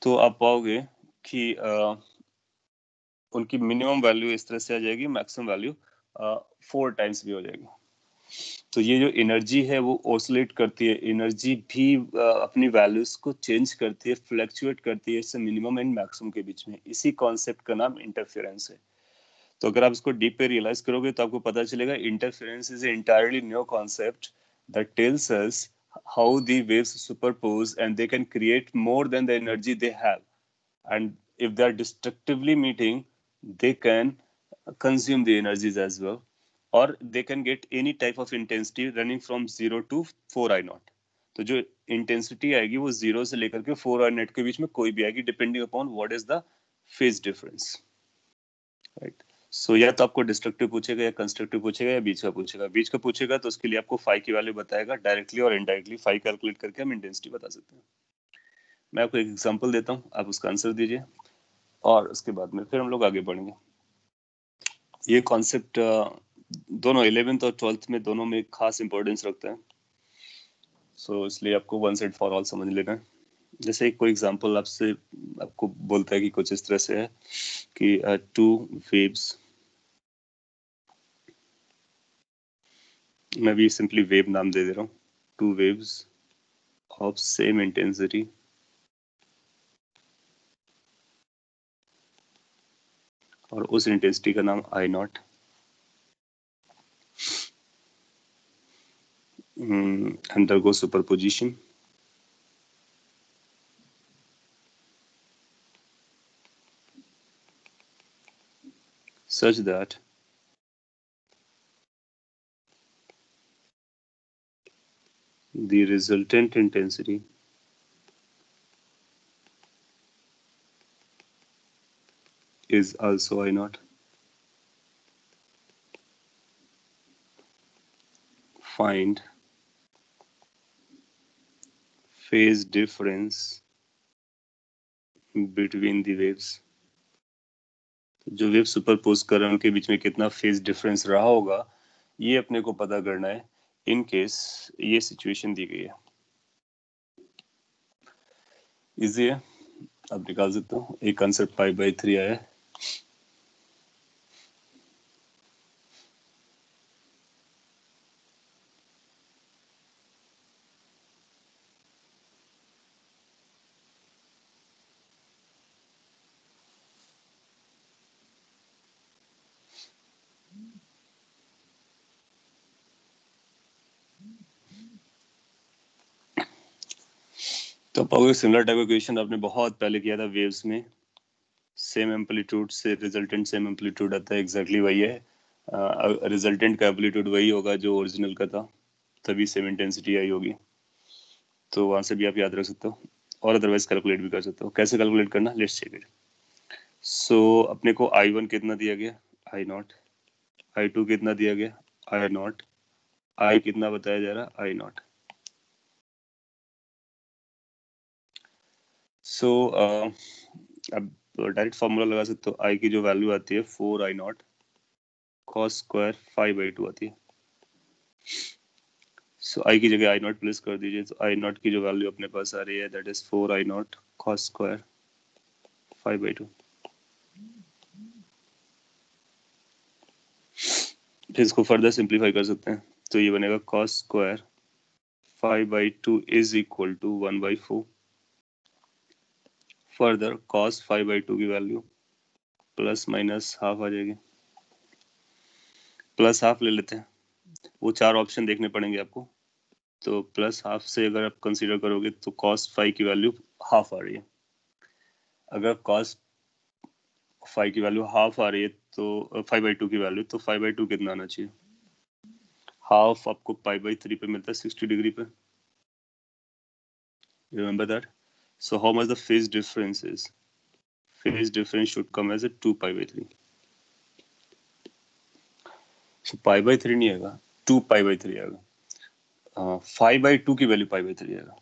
तो आप पाओगे कि उनकी मिनिमम वैल्यू इस तरह से आ जाएगी, मैक्सिमम वैल्यू 4 टाइम्स भी हो जाएगी। तो ये जो एनर्जी है वो ऑसिलेट करती है, एनर्जी भी अपनी वैल्यूज को चेंज करती है, फ्लक्चुएट करती है इससे मिनिमम एंड मैक्सिमम के बीच में। इसी कॉन्सेप्ट का नाम इंटरफेरेंस है। तो अगर आप इसको डीप पे रियलाइज करोगे तो आपको पता चलेगा interference is entirely new concept that tells us how the waves superpose and they can create more than the energy they have, and if they are destructively meeting they can consume the energies as well, or they can get any type of intensity running from 0 to 4 I naught. तो जो intensity आएगी वो 0 से लेकर के 4 I naught के बीच में कोई भी आएगी, depending upon what is the phase difference, right? So या तो आपको डिस्ट्रक्टिव पूछेगा या कंस्ट्रक्टिव पूछेगा या बीच का पूछेगा। बीच का पूछेगा तो उसके लिए आपको फाई की वैल्यू बताएगा, डायरेक्टली और इनडायरेक्टली फाई कैलकुलेट करके हम इंटेंसिटी बता सकते हैं। मैं आपको एक एग्जांपल देता हूँ, आप उसका आंसर दीजिए और उसके बाद में फिर हम लोग आगे बढ़ेंगे। ये कॉन्सेप्ट दोनों 11th और 12th में दोनों में खास इंपॉर्टेंस रखते हैं। सो इसलिए आपको वन सेट फॉर ऑल समझ लेना है। जैसे कोई एग्जांपल आपको बोलता है कि कुछ इस तरह से है कि टू वेव्स, मैं भी सिंपली वेव नाम दे दे रहा हूँ, two waves of same intensity और उस इंटेंसिटी का नाम आई not undergo superposition such that the resultant intensity is also I naught. Find phase difference between the waves. जो वेव सुपरपोज कर रहे हैं उनके बीच में कितना फेज डिफरेंस रहा होगा ये अपने को पता करना है इन केस ये सिचुएशन दी गई है। इजी है। अब निकाल सकता हूँ। एक आंसर π/3 आया है। तो पाओगे सिमिलर टाइप का क्वेश्चन आपने बहुत पहले किया था वेव्स में, सेम एम्पलीट्यूड से रिजल्टेंट सेम एम्पलीट्यूड आता है, एग्जैक्टली वही है। रिजल्टेंट का एम्पलीट्यूड वही होगा जो ओरिजिनल का था, तभी सेम इंटेंसिटी आई होगी। तो वहां से भी आप याद रख सकते हो, और अदरवाइज कैलकुलेट भी कर सकते हो। कैसे कैलकुलेट करना, लेट्स चेक इट। सो अपने को I1 कितना दिया गया, I0। I2 कितना दिया गया, I0। I कितना बताया जा रहा, I0। सो अब डायरेक्ट फॉर्मूला लगा सकते हो। I की जो वैल्यू आती है 4I0 cos स्क्वायर 5/2 आती है। सो I की जगह I0 प्लेस कर दीजिए, तो I0 की जो वैल्यू अपने पास आ रही है that is 4I0 cos square 5/2। फिर इसको फर्दर सिंप्लीफाई कर सकते हैं, तो ये बनेगा cos square 5/2 is equal to 1/4। Further cos 5/2 की वैल्यू प्लस माइनस हाफ आ जाएगी, प्लस हाफ ले लेते हैं। वो चार ऑप्शन देखने पड़ेंगे आपको, तो प्लस हाफ से अगर आप कंसीडर करोगे तो cos 5 की वैल्यू हाफ आ रही है। अगर cos 5 की वैल्यू हाफ आ रही है तो 5/2 की वैल्यू, तो 5/2 कितना आना चाहिए, हाफ आपको π/3 पे मिलता है 60 डिग्री पे, remember that. So how much the phase difference is, phase difference should come as a 2π/3। सो π/3 नहीं आएगा, 2π/3 आएगा। 5/2 की वैल्यू π/3 आएगा।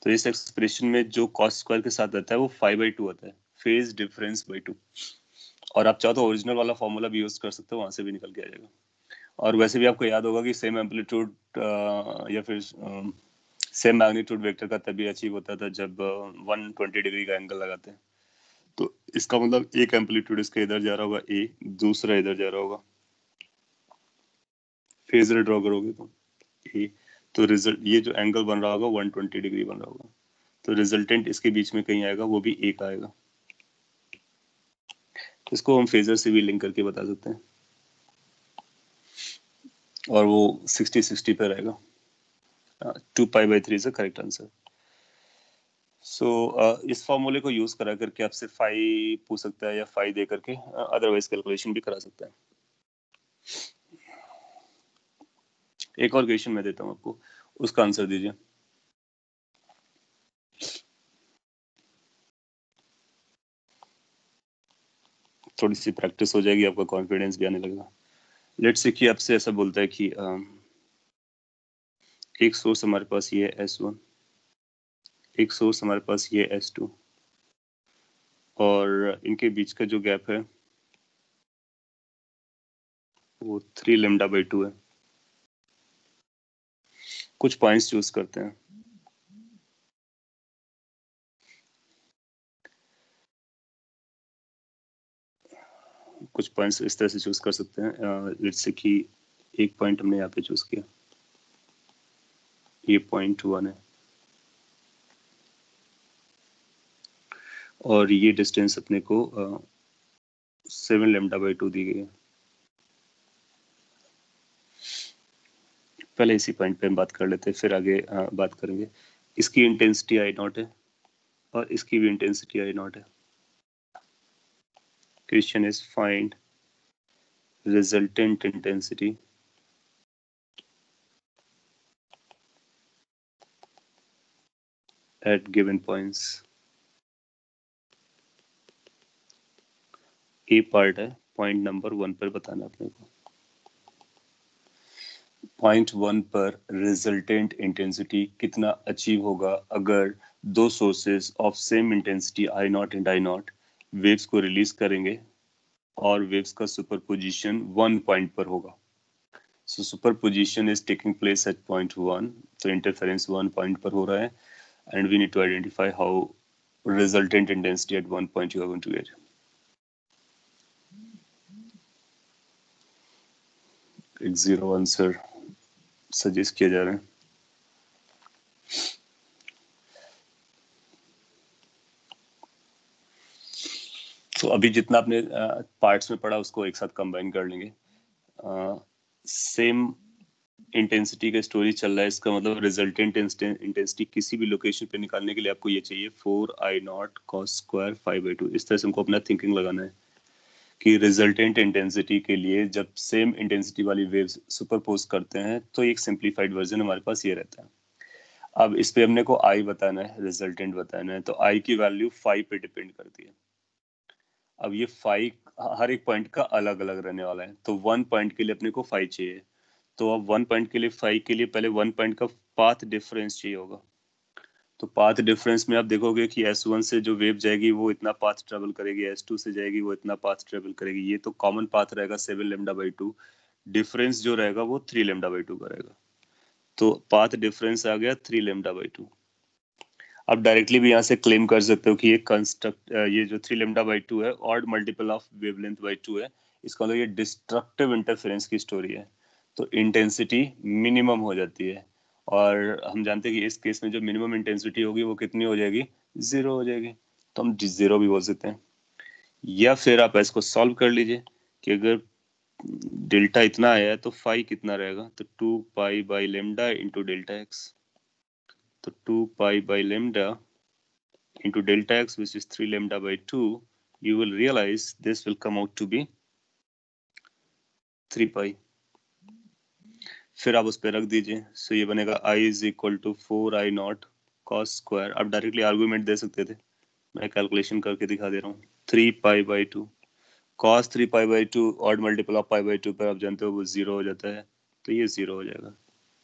तो इस एक्सप्रेशन में जो cos स्क्वायर के साथ आता है वो 5/2 आता है, फेज डिफरेंस बाई 2। और आप चाहो तो ओरिजिनल वाला फॉर्मूला भी यूज कर सकते हो, वहां से भी निकल के आ जाएगा। और वैसे भी आपको याद होगा कि सेम एम्पलीट्यूड या फिर सेम मैग्नीट्यूड वेक्टर का तभी अचीव होता था जब 120 डिग्री का एंगल लगाते हैं। तो इसका मतलब एक एम्पलीट्यूड इसका इधर जा रहा होगा ए, दूसरा इधर जा रहा होगा, फेजर ड्रॉ करोगे तो ए, तो रिजल्ट ये जो एंगल बन रहा होगा 120 डिग्री बन रहा होगा, तो रिजल्टेंट इसके बीच में कहीं आएगा, वो भी एक आएगा। इसको हम फेजर से भी लिंक करके बता सकते हैं, और वो 60-60 पे रहेगा। 2π/3 इज द करेक्ट आंसर। सो इस फॉर्मूले को यूज करा करके आपसे फाई पूछ सकता है, या फाई दे करके अदरवाइज कैलकुलेशन भी करा सकता है। एक और क्वेश्चन मैं देता हूँ आपको, उसका आंसर दीजिए। थोड़ी सी प्रैक्टिस हो जाएगी, आपका कॉन्फिडेंस भी आने लगेगा। लेट्स से कि आपसे ऐसा बोलता है कि एक सोर्स हमारे पास ये है S1, एक सोर्स हमारे पास ये S2, और इनके बीच का जो गैप है वो 3λ/2 है। कुछ पॉइंट्स चूज करते हैं, कुछ पॉइंट्स इस तरह से चूज कर सकते हैं। लेट्स से कि एक पॉइंट हमने यहाँ पे चूज किया, ये पॉइंट 1 है, और ये डिस्टेंस अपने को 7λ/2 दी गई है। पहले इसी पॉइंट पे हम बात कर लेते हैं, फिर आगे बात करेंगे। इसकी इंटेंसिटी I0 है, और इसकी भी इंटेंसिटी I0 है। Question is find resultant intensity at given points. A part है, पॉइंट नंबर 1 पर बताना अपने को। पॉइंट 1 पर रिजल्टेंट इंटेंसिटी कितना अचीव होगा अगर दो sources of same intensity I0 and I0 waves को रिलीज करेंगे, और वेव्स का सुपरपोजिशन 1 पॉइंट पर होगा। So superposition is taking place at point 1, तो इंटरफेरेंस 1 पॉइंट पर हो रहा है, and we need to identify how resultant intensity at one point you are going to get. एक 0 आंसर सजेस्ट किया जा रहा है. तो अभी जितना आपने पार्ट्स में पढ़ा उसको एक साथ कंबाइन कर लेंगे. सेम इंटेंसिटी का स्टोरी चल रहा है, इसका मतलब रिजल्टेंट इंटेंसिटी किसी भी लोकेशन पे निकालने के लिए आपको ये चाहिए 4I0 cos स्क्वायर 5/2. इस तरह से हमको अपना थिंकिंग लगाना है कि रिजल्टेंट इंटेंसिटी के लिए जब सेम इंटेंसिटी वाली वेव्स सुपरपोज करते हैं तो एक सिंप्लीफाइड वर्जन हमारे पास ये रहता है. अब इस पे हमने को आई बताना है, रिजल्टेंट बताना है, तो आई की वैल्यू 5 पे डिपेंड करती है. अब ये 5 हर एक पॉइंट का अलग अलग रहने वाला है, तो 1 पॉइंट के लिए अपने को 5 चाहिए. तो अब 1 पॉइंट के लिए 5 के लिए पहले 1 पॉइंट का पाथ डिफरेंस चाहिए होगा. तो पाथ डिफरेंस में आप देखोगे कि S1 से जो वेव जाएगी वो इतना पाथ ट्रेवल करेगी, S2 से जाएगी वो इतना पाथ ट्रेवल करेगी. ये तो कॉमन पाथ रहेगा 7 λ/2. डिफरेंस जो रहेगा वो 3 λ/2 का रहेगा. तो पाथ डिफरेंस आ गया 3 λ/2. आप डायरेक्टली भी यहाँ से क्लेम कर सकते हो कि ये जो 3 λ/2 है odd multiple of wavelength by 2 है. इसका मतलब ये डिस्ट्रक्टिव इंटरफेरेंस की स्टोरी है. तो इंटेंसिटी मिनिमम हो जाती है, और हम जानते हैं कि इस केस में जो मिनिमम इंटेंसिटी होगी वो कितनी हो जाएगी, 0 हो जाएगी. तो हम 0 भी बोल सकते हैं. या फिर आप इसको सॉल्व कर लीजिए कि अगर डेल्टा इतना आया है तो फाई कितना रहेगा, तो 2π/λ इंटू डेल्टा एक्स. तो 2π/λ into delta x, which is 3 λ/2, you will realize this will come out to be 3π. फिर आप उस पर रख दीजिए. सो ये बनेगा I is equal to 4I0 cos square. आप डायरेक्टली आर्गुमेंट दे सकते थे, मैं कैलकुलेशन करके दिखा दे रहा हूँ. 3π/2 cos 3π/2 ऑड मल्टीपल ऑफ π/2 पर आप जानते हो वो 0 हो जाता है, तो ये 0 हो जाएगा.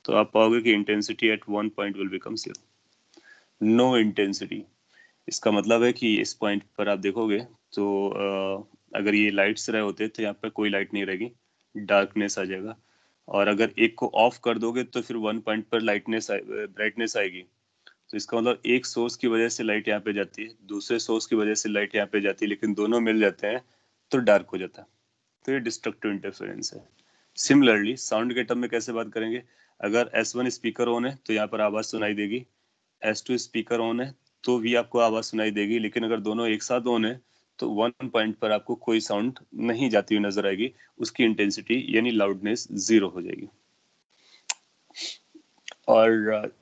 तो आप पाओगे कि intensity at 1 point will become 0. No intensity, इसका मतलब है कि इस पॉइंट पर आप देखोगे तो अगर ये लाइट्स रहे होते तो यहाँ पर कोई लाइट नहीं रहेगी, डार्कनेस आ जाएगा. और अगर एक को ऑफ कर दोगे तो फिर 1 पॉइंट पर ब्राइटनेस आएगी. तो इसका मतलब एक सोर्स की वजह से लाइट यहाँ पे जाती है, दूसरे सोर्स की वजह से लाइट यहाँ पे जाती है, लेकिन दोनों मिल जाते हैं तो डार्क हो जाता है. तो ये डिस्ट्रक्टिव इंटरफेरेंस है. सिमिलरली साउंड के टर्म में कैसे बात करेंगे, अगर S1 स्पीकर ऑन है तो यहाँ पर आवाज सुनाई देगी, S2 स्पीकर ऑन है तो भी आपको आवाज सुनाई देगी, लेकिन अगर दोनों एक साथ ऑन है तो 1 पॉइंट पर आपको कोई साउंड नहीं जाती हुई नजर आएगी, उसकी इंटेंसिटी यानी लाउडनेस 0 हो जाएगी. और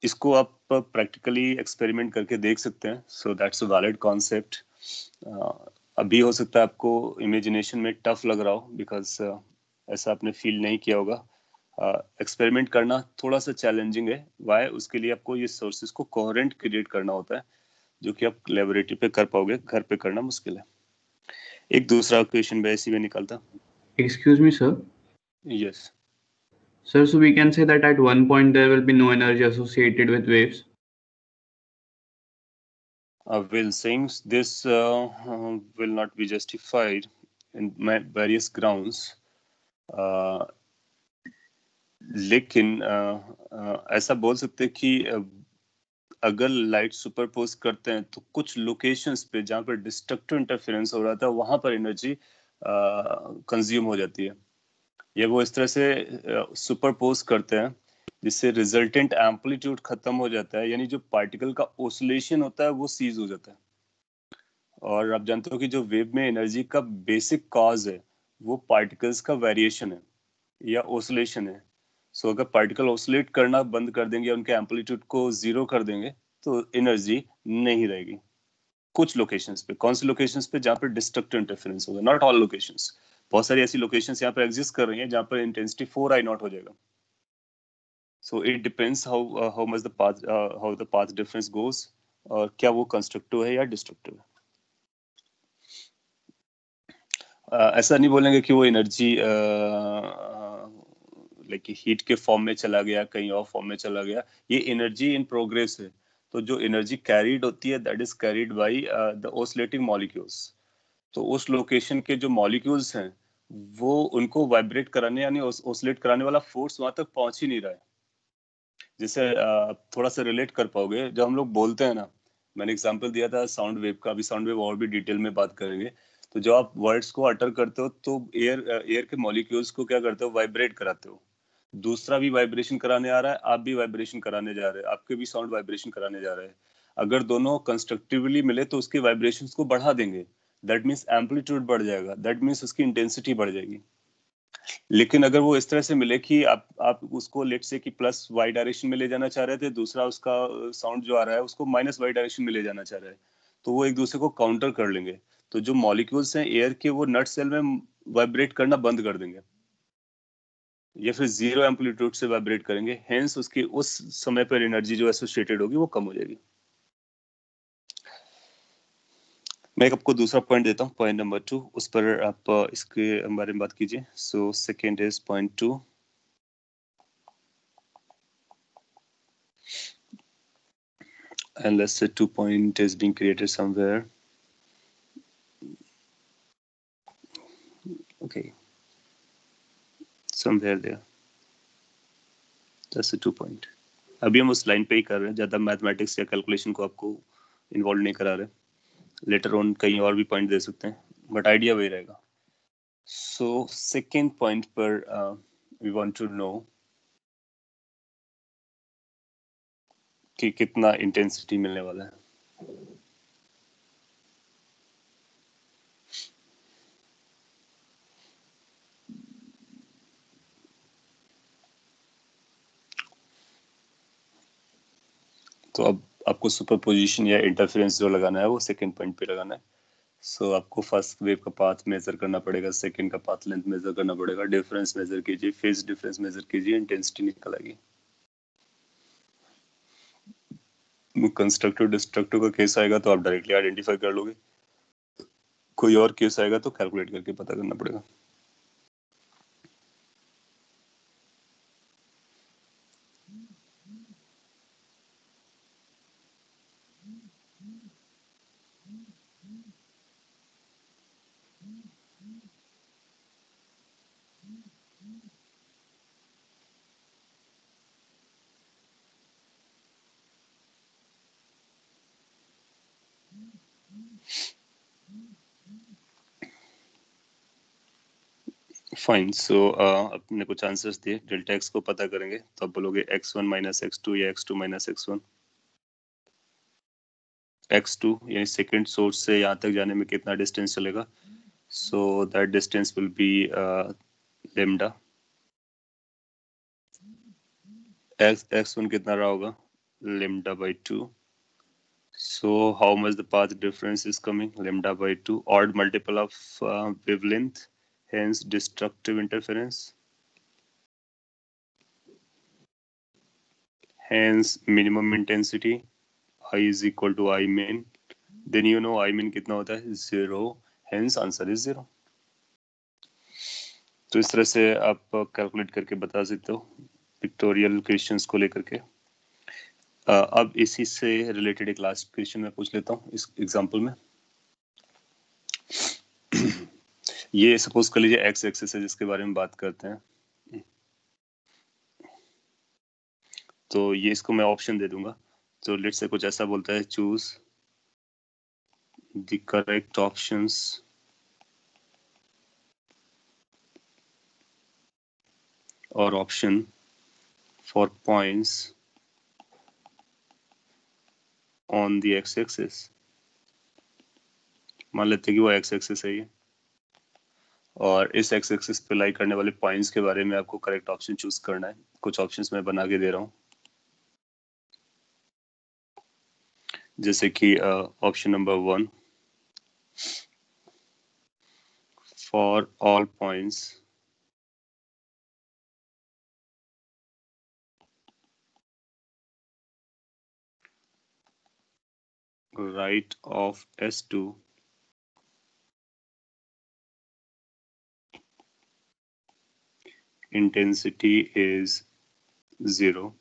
इसको आप प्रैक्टिकली एक्सपेरिमेंट करके देख सकते हैं. सो दैट्स अ वैलिड कॉन्सेप्ट. अभी हो सकता है आपको इमेजिनेशन में टफ लग रहा हो, बिकॉज ऐसा आपने फील नहीं किया होगा. एक्सपेरिमेंट करना थोड़ा सा चैलेंजिंग है. वाई, उसके लिए आपको ये सोर्सेज को कोहेरेंट क्रिएट करना होता है, जो कि आप लेबोरेटरी पे कर पाओगे, घर पे करना मुश्किल है. एक दूसरा क्वेश्चन वैसे में निकलता. Excuse me, sir. Yes. Sir, so we can say that at one point there will be no energy associated with waves. Well, saying this will not be justified in various grounds. लेकिन ऐसा बोल सकते हैं कि अगर light superpose करते हैं तो कुछ लोकेशंस पे जहाँ पर डिस्ट्रक्टिव इंटरफेरेंस हो रहा था वहां पर एनर्जी कंज्यूम हो जाती है. ये वो इस तरह से सुपरपोज करते हैं जिससे रिजल्टेंट एम्पलीट्यूड खत्म हो जाता है, यानी जो पार्टिकल का ओसिलेशन होता है वो सीज हो जाता है. और आप जानते हो कि जो वेव में एनर्जी का बेसिक कॉज है वो पार्टिकल्स का वेरिएशन है या ओसिलेशन है. सो अगर पार्टिकल ओसिलेट करना बंद कर देंगे, उनके एम्पलीट्यूड को 0 कर देंगे, तो एनर्जी नहीं रहेगी. कुछ लोकेशंस पे, कौन सी लोकेशंस पे, जहाँ पर डिस्ट्रक्टिव इंटरफेरेंस होगा. नॉट ऑल लोकेशंस, बहुत सारी ऐसी लोकेशंस यहाँ पर एग्जिस्ट कर रही हैं जहाँ पर इंटेंसिटी 4I0 हो जाएगा. So it depends how much the path, how the path difference goes, और क्या वो कंस्ट्रक्टिव है या डिस्ट्रक्टिव है. ऐसा नहीं बोलेंगे कि वो एनर्जी लाइक हीट के फॉर्म में चला गया, कहीं और फॉर्म में चला गया. ये एनर्जी इन प्रोग्रेस है. तो जो एनर्जी कैरीड होती है that is carried by the oscillating molecules. तो उस लोकेशन के जो मॉलिक्यूल्स हैं वो उनको वाइब्रेट कराने यानी ऑसिलेट कराने वाला फोर्स वहां तक पहुंच ही नहीं रहा है. जैसे थोड़ा सा रिलेट कर पाओगे, जब हम लोग बोलते हैं ना, मैंने एग्जांपल दिया था साउंड वेव का, अभी साउंड वेव और भी डिटेल में बात करेंगे। तो जब आप वर्ड्स को अटर करते हो तो एयर के मॉलिक्यूल्स को क्या करते हो, वाइब्रेट कराते हो। दूसरा भी वाइब्रेशन कराने आ रहा है, आप भी वाइब्रेशन कराने जा रहे हैं, आपके भी साउंड वाइब्रेशन कराने जा रहे हैं। अगर दोनों कंस्ट्रक्टिवली मिले तो उसके वाइब्रेशंस को बढ़ा देंगे, दैट मीन्स एम्पलीट्यूड बढ़ जाएगा, दैट मीन्स उसकी इंटेंसिटी बढ़ जाएगी। लेकिन अगर वो इस तरह से मिले कि आप उसको लेट से कि प्लस वाई डायरेक्शन में ले जाना चाह रहे थे, दूसरा उसका साउंड जो आ रहा है उसको माइनस वाई डायरेक्शन में ले जाना चाह रहा है, तो वो एक दूसरे को काउंटर कर लेंगे। तो जो मॉलिक्यूल्स हैं एयर के, वो नट सेल में वाइब्रेट करना बंद कर देंगे या फिर जीरो एम्पलीट्यूड से वाइब्रेट करेंगे, हेंस उसकी उस समय पर एनर्जी जो एसोसिएटेड होगी वो कम हो जाएगी। मैं एक आपको दूसरा पॉइंट देता हूँ, पॉइंट नंबर 2, उस पर आप इसके बारे में बात कीजिए। So second is point 2, and let's say 2 point is being created somewhere. Okay, somewhere there, that's a 2 point. अभी हम उस लाइन पे ही कर रहे हैं, ज्यादा मैथमेटिक्स या कैलकुलेशन को आपको इन्वॉल्व नहीं करा रहे। लेटर ऑन कहीं और भी पॉइंट दे सकते हैं, बट आइडिया वही रहेगा। सो सेकेंड पॉइंट पर वी वांट टू नो कि कितना इंटेंसिटी मिलने वाला है। तो अब आपको सुपरपोजिशन या इंटरफेरेंस जो लगाना है वो सेकंड पॉइंट पे लगाना है। सो आपको फर्स्ट वेव का पाथ मेजर करना पड़ेगा, सेकंड का पाथ लेंथ मेजर करना पड़ेगा, डिफरेंस मेजर कीजिए, फेज डिफरेंस मेजर कीजिए, इंटेंसिटी निकल आएगी। कंस्ट्रक्टिव डिस्ट्रक्टिव का केस आएगा तो आप डायरेक्टली आइडेंटिफाई कर लोगे, कोई और केस आएगा तो कैलकुलेट करके पता करना पड़ेगा। फाइन। सो अपने कुछ आंसर्स दिए, डेल्टा एक्स को पता करेंगे तो आप बोलोगे x1 माइनस x2 या x2 माइनस x1। x2 यानी सेकंड सोर्स से यहाँ तक जाने में कितना डिस्टेंस चलेगा, so that distance will be lambda. x1 कितना रहा होगा, lambda by 2. So how much the path difference is coming, lambda by 2, odd multiple of wavelength, hence destructive interference, hence minimum intensity I is equal to I min, then you know I min कितना होता है, 0, hence answer is 0। तो इस तरह से आप calculate करके बता सकते हो पिक्टोरियल क्वेश्चंस को लेकर के। अब इसी से रिलेटेड एक लास्ट क्वेश्चन मैं पूछ लेता हूँ इस एग्जांपल में। ये सपोज कर लीजिए एक्स एक्सिस है जिसके बारे में बात करते हैं, तो ये इसको मैं ऑप्शन दे दूंगा। तो लेट से कुछ ऐसा बोलता है, चूज द करेक्ट ऑप्शंस और option for points on the x axis. मान लेते हैं कि वो एक्स एक्सिस है ये, और इस एक्स एक्सिस पे लाई करने वाले पॉइंट्स के बारे में आपको करेक्ट ऑप्शन चूज करना है। कुछ ऑप्शंस मैं बना के दे रहा हूँ, जैसे कि option number 1, for all points right of S2 intensity is 0।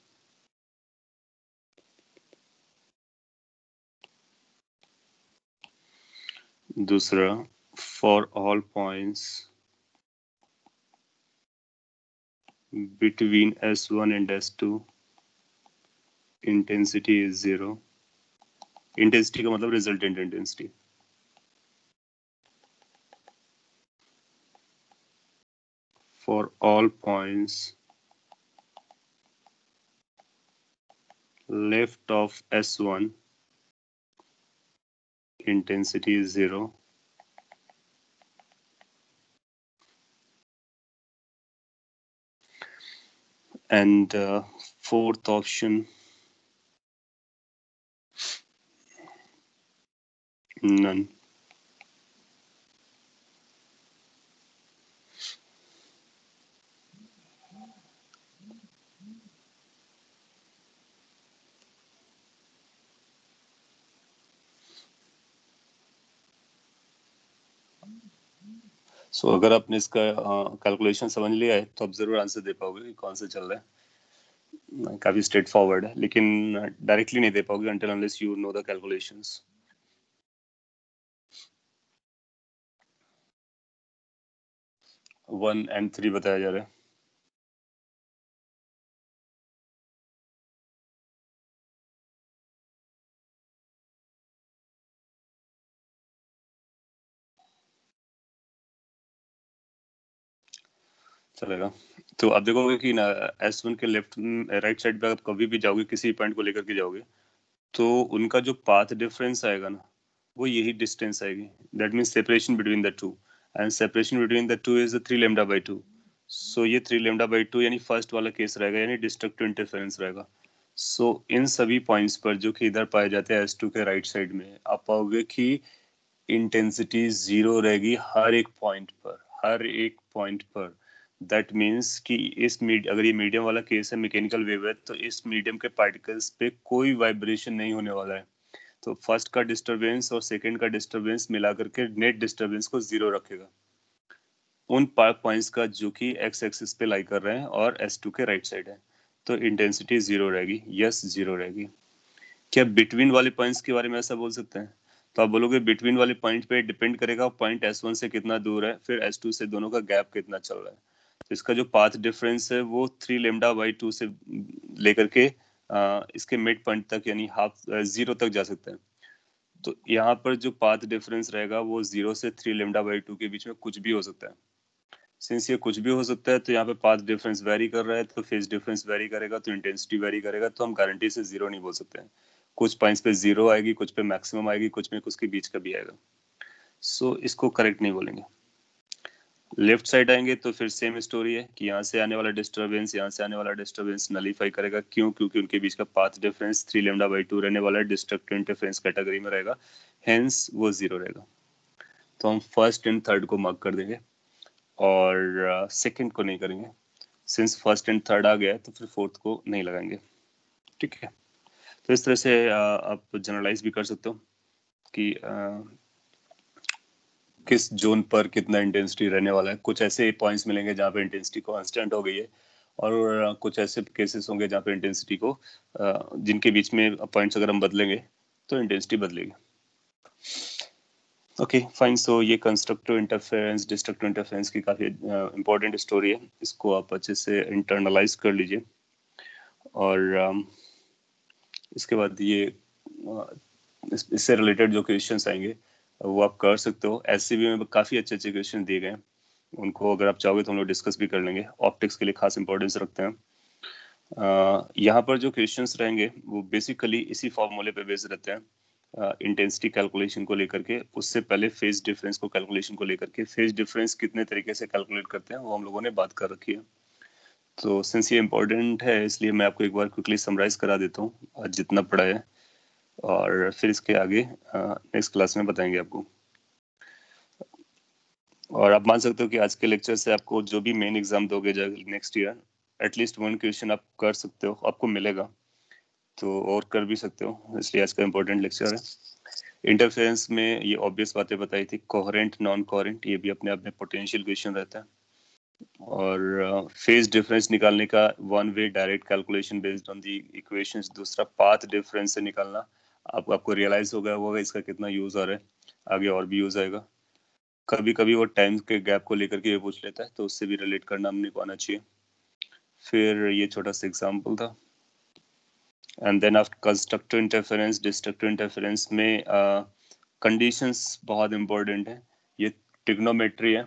दूसरा, for all points between S1 and S2 intensity is 0। Intensity का मतलब resultant intensity. For all points left of S1 intensity is 0 and fourth option none। सो अगर आपने इसका calculation समझ लिया है तो आप जरूर आंसर दे पाओगे कि कौन सा चल रहा है। काफी स्ट्रेट फॉरवर्ड है, लेकिन डायरेक्टली नहीं दे पाओगे until unless you know the calculations। 1 and 3 बताया जा रहा है। चलेगा। तो आप देखोगे कि ना S1 के लेफ्ट राइट साइड पे आप कभी भी जाओगे, किसी पॉइंट को लेकर के जाओगे, तो उनका जो पाथ डिफरेंस आएगा ना, वो यही डिस्टेंस आएगी। That means separation between the two, and separation between the two is 3 lambda by 2। सो ये 3 लैम्डा बाई 2 यानी फर्स्ट वाला केस रहेगा, यानी डिस्ट्रक्टिव इंटरफेरेंस रहेगा। सो इन सभी पॉइंट्स पर जो कि इधर पाए जाते हैं S2 के राइट साइड में, आप पाओगे कि इंटेंसिटी 0 रहेगी हर एक पॉइंट पर, हर एक पॉइंट पर। दैट मीन्स कि अगर ये मीडियम वाला केस है, मैकेनिकल वेव है, तो इस मीडियम के पार्टिकल्स पे कोई वाइब्रेशन नहीं होने वाला है। तो फर्स्ट का डिस्टरबेंस और सेकंड का डिस्टरबेंस मिला करके नेट डिस्टरबेंस को 0 रखेगा उन पॉइंट्स का जो कि एक्स एक्सिस पे लाई कर रहे हैं और S2 के राइट साइड है। तो इंटेंसिटी 0 रहेगी, यस 0 रहेगी। क्या बिटवीन वाले पॉइंट्स के बारे में ऐसा बोल सकते हैं? तो आप बोलोगे बिटवीन वाले पॉइंट पे डिपेंड करेगा पॉइंट S1 से कितना दूर है, फिर S2 से दोनों का गैप कितना चल रहा है। तो इसका जो पाथ डिफरेंस है वो 3 लैम्डा बाई 2 से लेकर के इसके मिड पॉइंट तक यानी हाफ 0 तक जा सकता है। तो यहाँ पर जो पाथ डिफरेंस रहेगा वो 0 से 3 लैम्डा बाई 2 के बीच में कुछ भी हो सकता है। सिंस ये कुछ भी हो सकता है, तो यहाँ पे पाथ डिफरेंस वेरी कर रहा है, तो फेज डिफरेंस वेरी करेगा, तो इंटेंसिटी वेरी करेगा, तो हम गारंटी से 0 नहीं बोल सकते हैं। कुछ पॉइंट्स पे 0 आएगी, कुछ पे मैक्सिमम आएगी, कुछ में कुछ के बीच का भी आएगा। सो इसको करेक्ट नहीं बोलेंगे। लेफ्ट साइड आएंगे तो फिर सेम स्टोरी है कि यहाँ से आने वाला डिस्टर्बेंस, यहाँ से आने वाला डिस्टर्बेंस नलीफाई करेगा। क्यों? क्योंकि उनके बीच का पाथ डिफरेंस 3 लैम्डा बाई 2 रहने वाला है, डिस्ट्रक्टिव इंटरफेरेंस कैटेगरी में रहेगा, हेंस वो 0 रहेगा। तो हम फर्स्ट एंड थर्ड को मार्क कर देंगे और सेकंड को नहीं करेंगे। सिंस फर्स्ट एंड थर्ड आ गया है तो फिर फोर्थ को नहीं लगाएंगे। ठीक है, तो इस तरह से आप जनरलाइज भी कर सकते हो कि किस जोन पर कितना इंटेंसिटी रहने वाला है। कुछ ऐसे पॉइंट्स मिलेंगे जहाँ पे इंटेंसिटी कांस्टेंट हो गई है, और कुछ ऐसे केसेस होंगे जहाँ पे इंटेंसिटी को जिनके बीच में पॉइंट्स अगर हम बदलेंगे तो इंटेंसिटी बदलेगी। Okay fine. सो ये कंस्ट्रक्टिव इंटरफेरेंस, डिस्ट्रक्टिव इंटरफेरेंस की काफ़ी इंपॉर्टेंट स्टोरी है। इसको आप अच्छे से इंटरनलाइज कर लीजिए, और इसके बाद ये इससे रिलेटेड जो क्वेश्चंस आएंगे वो आप कर सकते हो। SCB में काफ़ी अच्छे अच्छे क्वेश्चन दिए गए हैं, उनको अगर आप चाहोगे तो हम लोग डिस्कस भी कर लेंगे। ऑप्टिक्स के लिए खास इंपॉर्टेंस रखते हैं। यहाँ पर जो क्वेश्चंस रहेंगे वो बेसिकली इसी फॉर्मूले पे बेस्ड रहते हैं, इंटेंसिटी कैलकुलेशन को लेकर के। उससे पहले फेज डिफरेंस को कैलकुलेशन को लेकर के, फेज डिफरेंस कितने तरीके से कैलकुलेट करते हैं वो हम लोगों ने बात कर रखी है। तो सिंस ये इम्पोर्टेंट है, इसलिए मैं आपको एक बार क्विकली समराइज करा देता हूँ जितना पढ़ा है, और फिर इसके आगे नेक्स्ट क्लास में बताएंगे आपको। और आप मान सकते हो कि आज के लेक्चर से आपको जो भी मेन एग्जाम दोगे नेक्स्ट ईयर, एटलीस्ट 1 क्वेश्चन आप कर सकते हो, आपको मिलेगा। तो और कर भी सकते हो, इसलिए आज का इम्पोर्टेंट लेक्चर है। इंटरफेरेंस में ये ऑब्वियस बातें बताई थी, कोहेरेंट नॉन कोहेरेंट, ये भी अपने आप में पोटेंशियल क्वेश्चन रहता है। और फेज डिफरेंस निकालने का one way direct calculation based on the equations, दूसरा पाथ डिफरेंस से निकालना। आपको रियलाइज होगा वो इसका कितना यूज आ रहा है, आगे और भी यूज आएगा। कभी कभी वो टाइम के गैप को लेकर के ये पूछ लेता है, तो उससे भी रिलेट करना हमने को आना चाहिए। फिर ये छोटा सा एग्जाम्पल था, and then after constructive interference, destructive interference में कंडीशंस बहुत इंपॉर्टेंट है। ये ट्रिग्नोमेट्री है,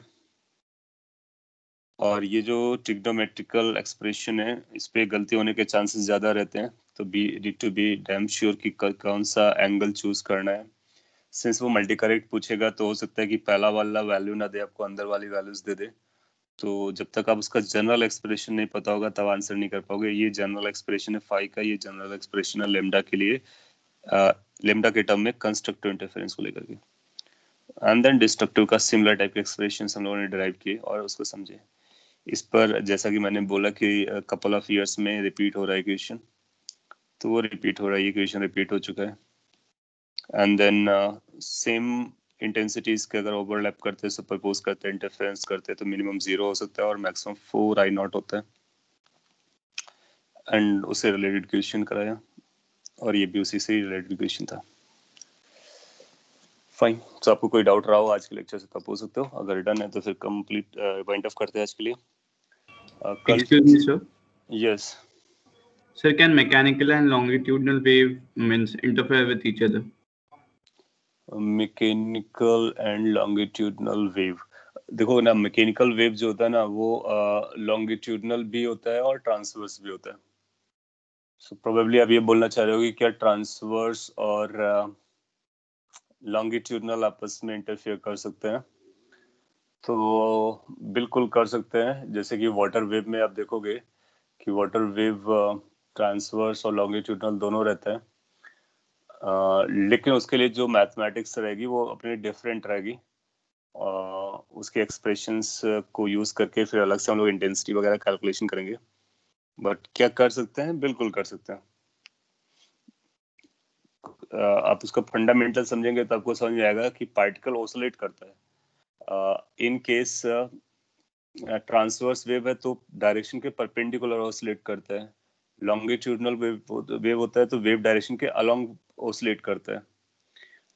और ये जो ट्रिग्नोमेट्रिकल एक्सप्रेशन है इस पे गलती होने के चांसेस ज़्यादा रहते हैं, तो we need to be damn sure कि कौन सा एंगल चूज करना है। सिंस वो मल्टी करेक्ट पूछेगा तो हो सकता है कि पहला वाला वैल्यू ना दे, आपको अंदर वाली वैल्यूज दे दे। तो जब तक आप उसका जनरल एक्सप्रेशन नहीं पता होगा तब आंसर नहीं कर पाओगे। ये जनरल एक्सप्रेशन है फाई का, ये जनरल एक्सप्रेशन है लेमडा के लिए, लेमडा के टर्म में कंस्ट्रक्टिव इंटरफेरेंस को लेकर के। एंड देन डिस्ट्रक्टिव का सिमिलर टाइप के एक्सप्रेशन हम लोगों ने डिराइव किए और उसको समझे। इस पर जैसा कि मैंने बोला कि कपल ऑफ ईयर्स में रिपीट हो रहा है इक्वेशन, तो वो रिपीट हो रहा है, इक्वेशन रिपीट हो चुका है। एंड देन सेम इंटेंसिटीज के अगर ओवरलैप करते हैं, सुपरपोज करते हैं, इंटरफेरेंस करते हैं, तो मिनिमम 0 हो सकता है और मैक्सिमम 4I0 होता है। एंड उससे रिलेटेड क्वेश्चन कराया, और ये भी उसी से रिलेटेड क्वेश्चन था। फाइन, तो आपको कोई डाउट रहा हो आज के लेक्चर से तो आप पूछ सकते हो। अगर डन है तो फिर कंप्लीट वाइंड अप करते हैं आज के लिए। कल Excuse me, sir. Yes Sir, can mechanical and longitudinal wave means interfere with each other? Mechanical and longitudinal wave, देखो ना, मैकेनिकल वेव जो होता है ना वो लॉन्गिट्यूडनल भी होता है और ट्रांसवर्स भी होता है। सो प्रोबेबली आप ये बोलना चाह रहे हो कि क्या ट्रांसवर्स और लॉन्गिट्यूडनल आपस में इंटरफेयर कर सकते हैं? तो बिल्कुल कर सकते हैं। जैसे कि वाटर वेव में आप देखोगे कि वाटर वेव ट्रांसवर्स और लॉन्गिट्यूडनल दोनों रहता है, लेकिन उसके लिए जो मैथमेटिक्स रहेगी वो अपनी डिफरेंट रहेगी। उसके एक्सप्रेशंस को यूज करके फिर अलग से हम लोग इंटेंसिटी वगैरह कैलकुलेशन करेंगे। बट क्या कर सकते हैं, बिल्कुल कर सकते हैं। आप उसका फंडामेंटल समझेंगे तो आपको समझ में आएगा कि पार्टिकल ऑसिलेट करता है। इन केस ट्रांसवर्स वेव है तो डायरेक्शन के परपेंडिकुलर ऑसिलेट करता है। लॉन्गिट्यूडनल वेव होता है तो वेव डायरेक्शन के अलोंग ऑसिलेट करता है।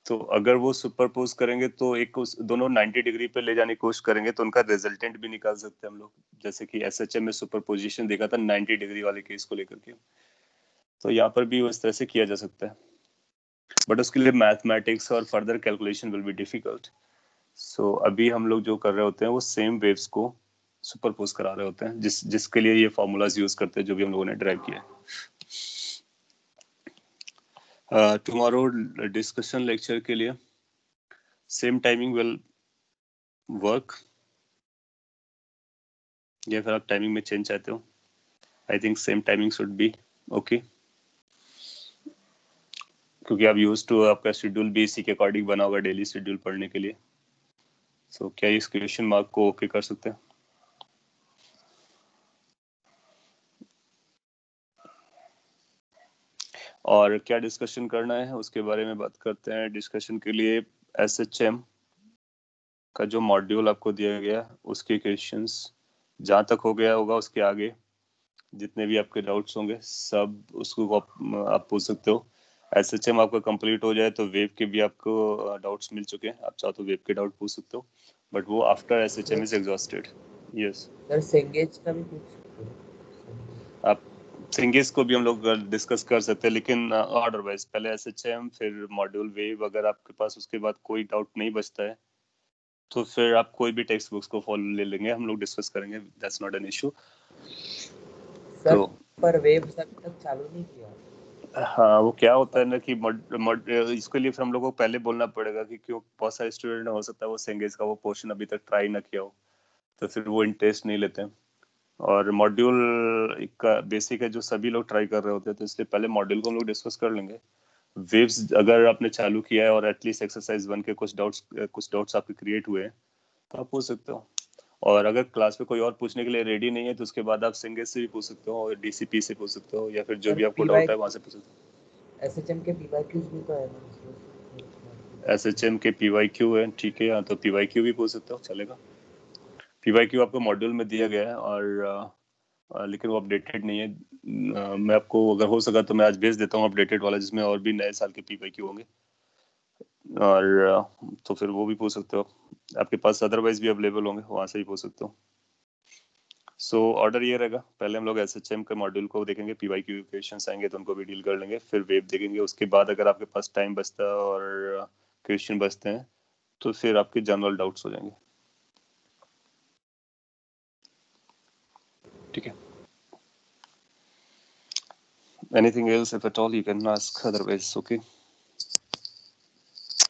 तो अगर वो सुपरपोज करेंगे तो एक दोनों 90 डिग्री पे ले जाने की कोशिश करेंगे तो उनका रिजल्टेंट भी निकाल सकते हैं हम लोग। जैसे कि एसएचएम में सुपरपोजिशन देखा था 90 डिग्री वाले केस को लेकर के, तो यहाँ पर भी उस तरह से किया जा सकता है। बट उसके लिए मैथमेटिक्स और further calculation will be difficult. So अभी हम लोग जो कर रहे होते हैं वो सेम वेव्स को सुपरपोज करा रहे होते हैं, जिसके लिए ये फॉर्मूलाज यूज करते हैं जो भी हम लोगों ने ड्राइव किया है। टुमारो डिस्कशन लेक्चर के लिए सेम टाइमिंग विल वर्क, या फिर आप टाइमिंग में चेंज चाहते हो? I think same timing should be okay, क्योंकि आप यूज टू आपका शेड्यूल भी इसी के अकॉर्डिंग बना होगा डेली शेड्यूल पढ़ने के लिए। सो क्या इस क्वेश्चन मार्क को ओके कर सकते हैं? और क्या डिस्कशन करना है उसके बारे में बात करते हैं। डिस्कशन के लिए एसएचएम का जो मॉड्यूल आपको दिया गया उसके क्वेश्चंस जहाँ तक हो गया होगा उसके आगे जितने भी आपके डाउट्स होंगे सब उसको आप पूछ सकते हो। एसएचएम आपका कंप्लीट हो जाए तो वेव के भी आपको डाउट्स मिल चुके हैं, आप चाहो तो वेव के डाउट पूछ सकते हो, बट वो after SHM is exhausted. Yes sir Cengage का भी पूछ सकते हो? आप सिंगेस को भी हम लोग डिस्कस कर सकते हैं, लेकिन ऑर्डर वाइज पहले एसएचएम फिर मॉड्यूल वेव। अगर आपके पास उसके बाद कोई डाउट नहीं बचता है तो फिर आप कोई भी टेक्स्ट बुक्स को फॉलो ले लेंगे, हम लोग डिस्कस करेंगे, that's not an issue. Sir तो पर वेव्स अभी तक चालू नहीं किया। हाँ, वो क्या होता है ना कि इसके लिए फिर हम लोग को पहले बोलना पड़ेगा कि क्यों बहुत सारे स्टूडेंट हो सकता है वो सेंगेज का वो पोर्शन अभी तक ट्राई ना किया हो, तो फिर वो इंटरेस्ट नहीं लेते हैं। और मॉड्यूल का बेसिक है जो सभी लोग ट्राई कर रहे होते हैं, तो इसलिए पहले मॉड्यूल को हम लोग डिस्कस कर लेंगे। वेव्स अगर आपने चालू किया है और एटलीस्ट एक्सरसाइज 1 के कुछ डाउट्स आपके क्रिएट हुए हैं तो आप पूछ सकते हो। और अगर क्लास में कोई और पूछने के लिए रेडी नहीं है तो उसके बाद आप सिंगेज से भी पूछ सकते हो और डीसीपी से पूछ सकते हो, या फिर जो सर, भी आपको डाउट है वहां से पूछ सकते हो। एसएचएम के पीवाईक्यूज भी तो है ना? एसएचएम के पीवाईक्यू है, ठीक है, तो पीवाईक्यू भी पूछ सकते हो, चलेगा। पीवाईक्यू आपको मॉड्यूल में दिया गया है और लेकिन वो अपडेटेड नहीं है। मैं आपको अगर हो सका तो मैं आज भेज देता हूँ अपडेटेड वाला, जिसमें और भी नए साल के पीवाईक्यू होंगे, और तो फिर वो भी पूछ सकते हो। आपके पास अदरवाइज भी अवेलेबल होंगे, वहां से भी पूछ सकते हो। सो ऑर्डर ये रहेगा, पहले हम लोग एसएचएम के मॉड्यूल को देखेंगे, पीवाईक्यू क्वेश्चंस आएंगे तो उनको भी डील कर लेंगे, फिर वेव देखेंगे, उसके बाद अगर आपके पास टाइम बचता है और क्वेश्चन बचते हैं तो फिर आपके जनरल डाउट्स हो जाएंगे। ठीक है, anything else if at all you can ask, otherwise okay.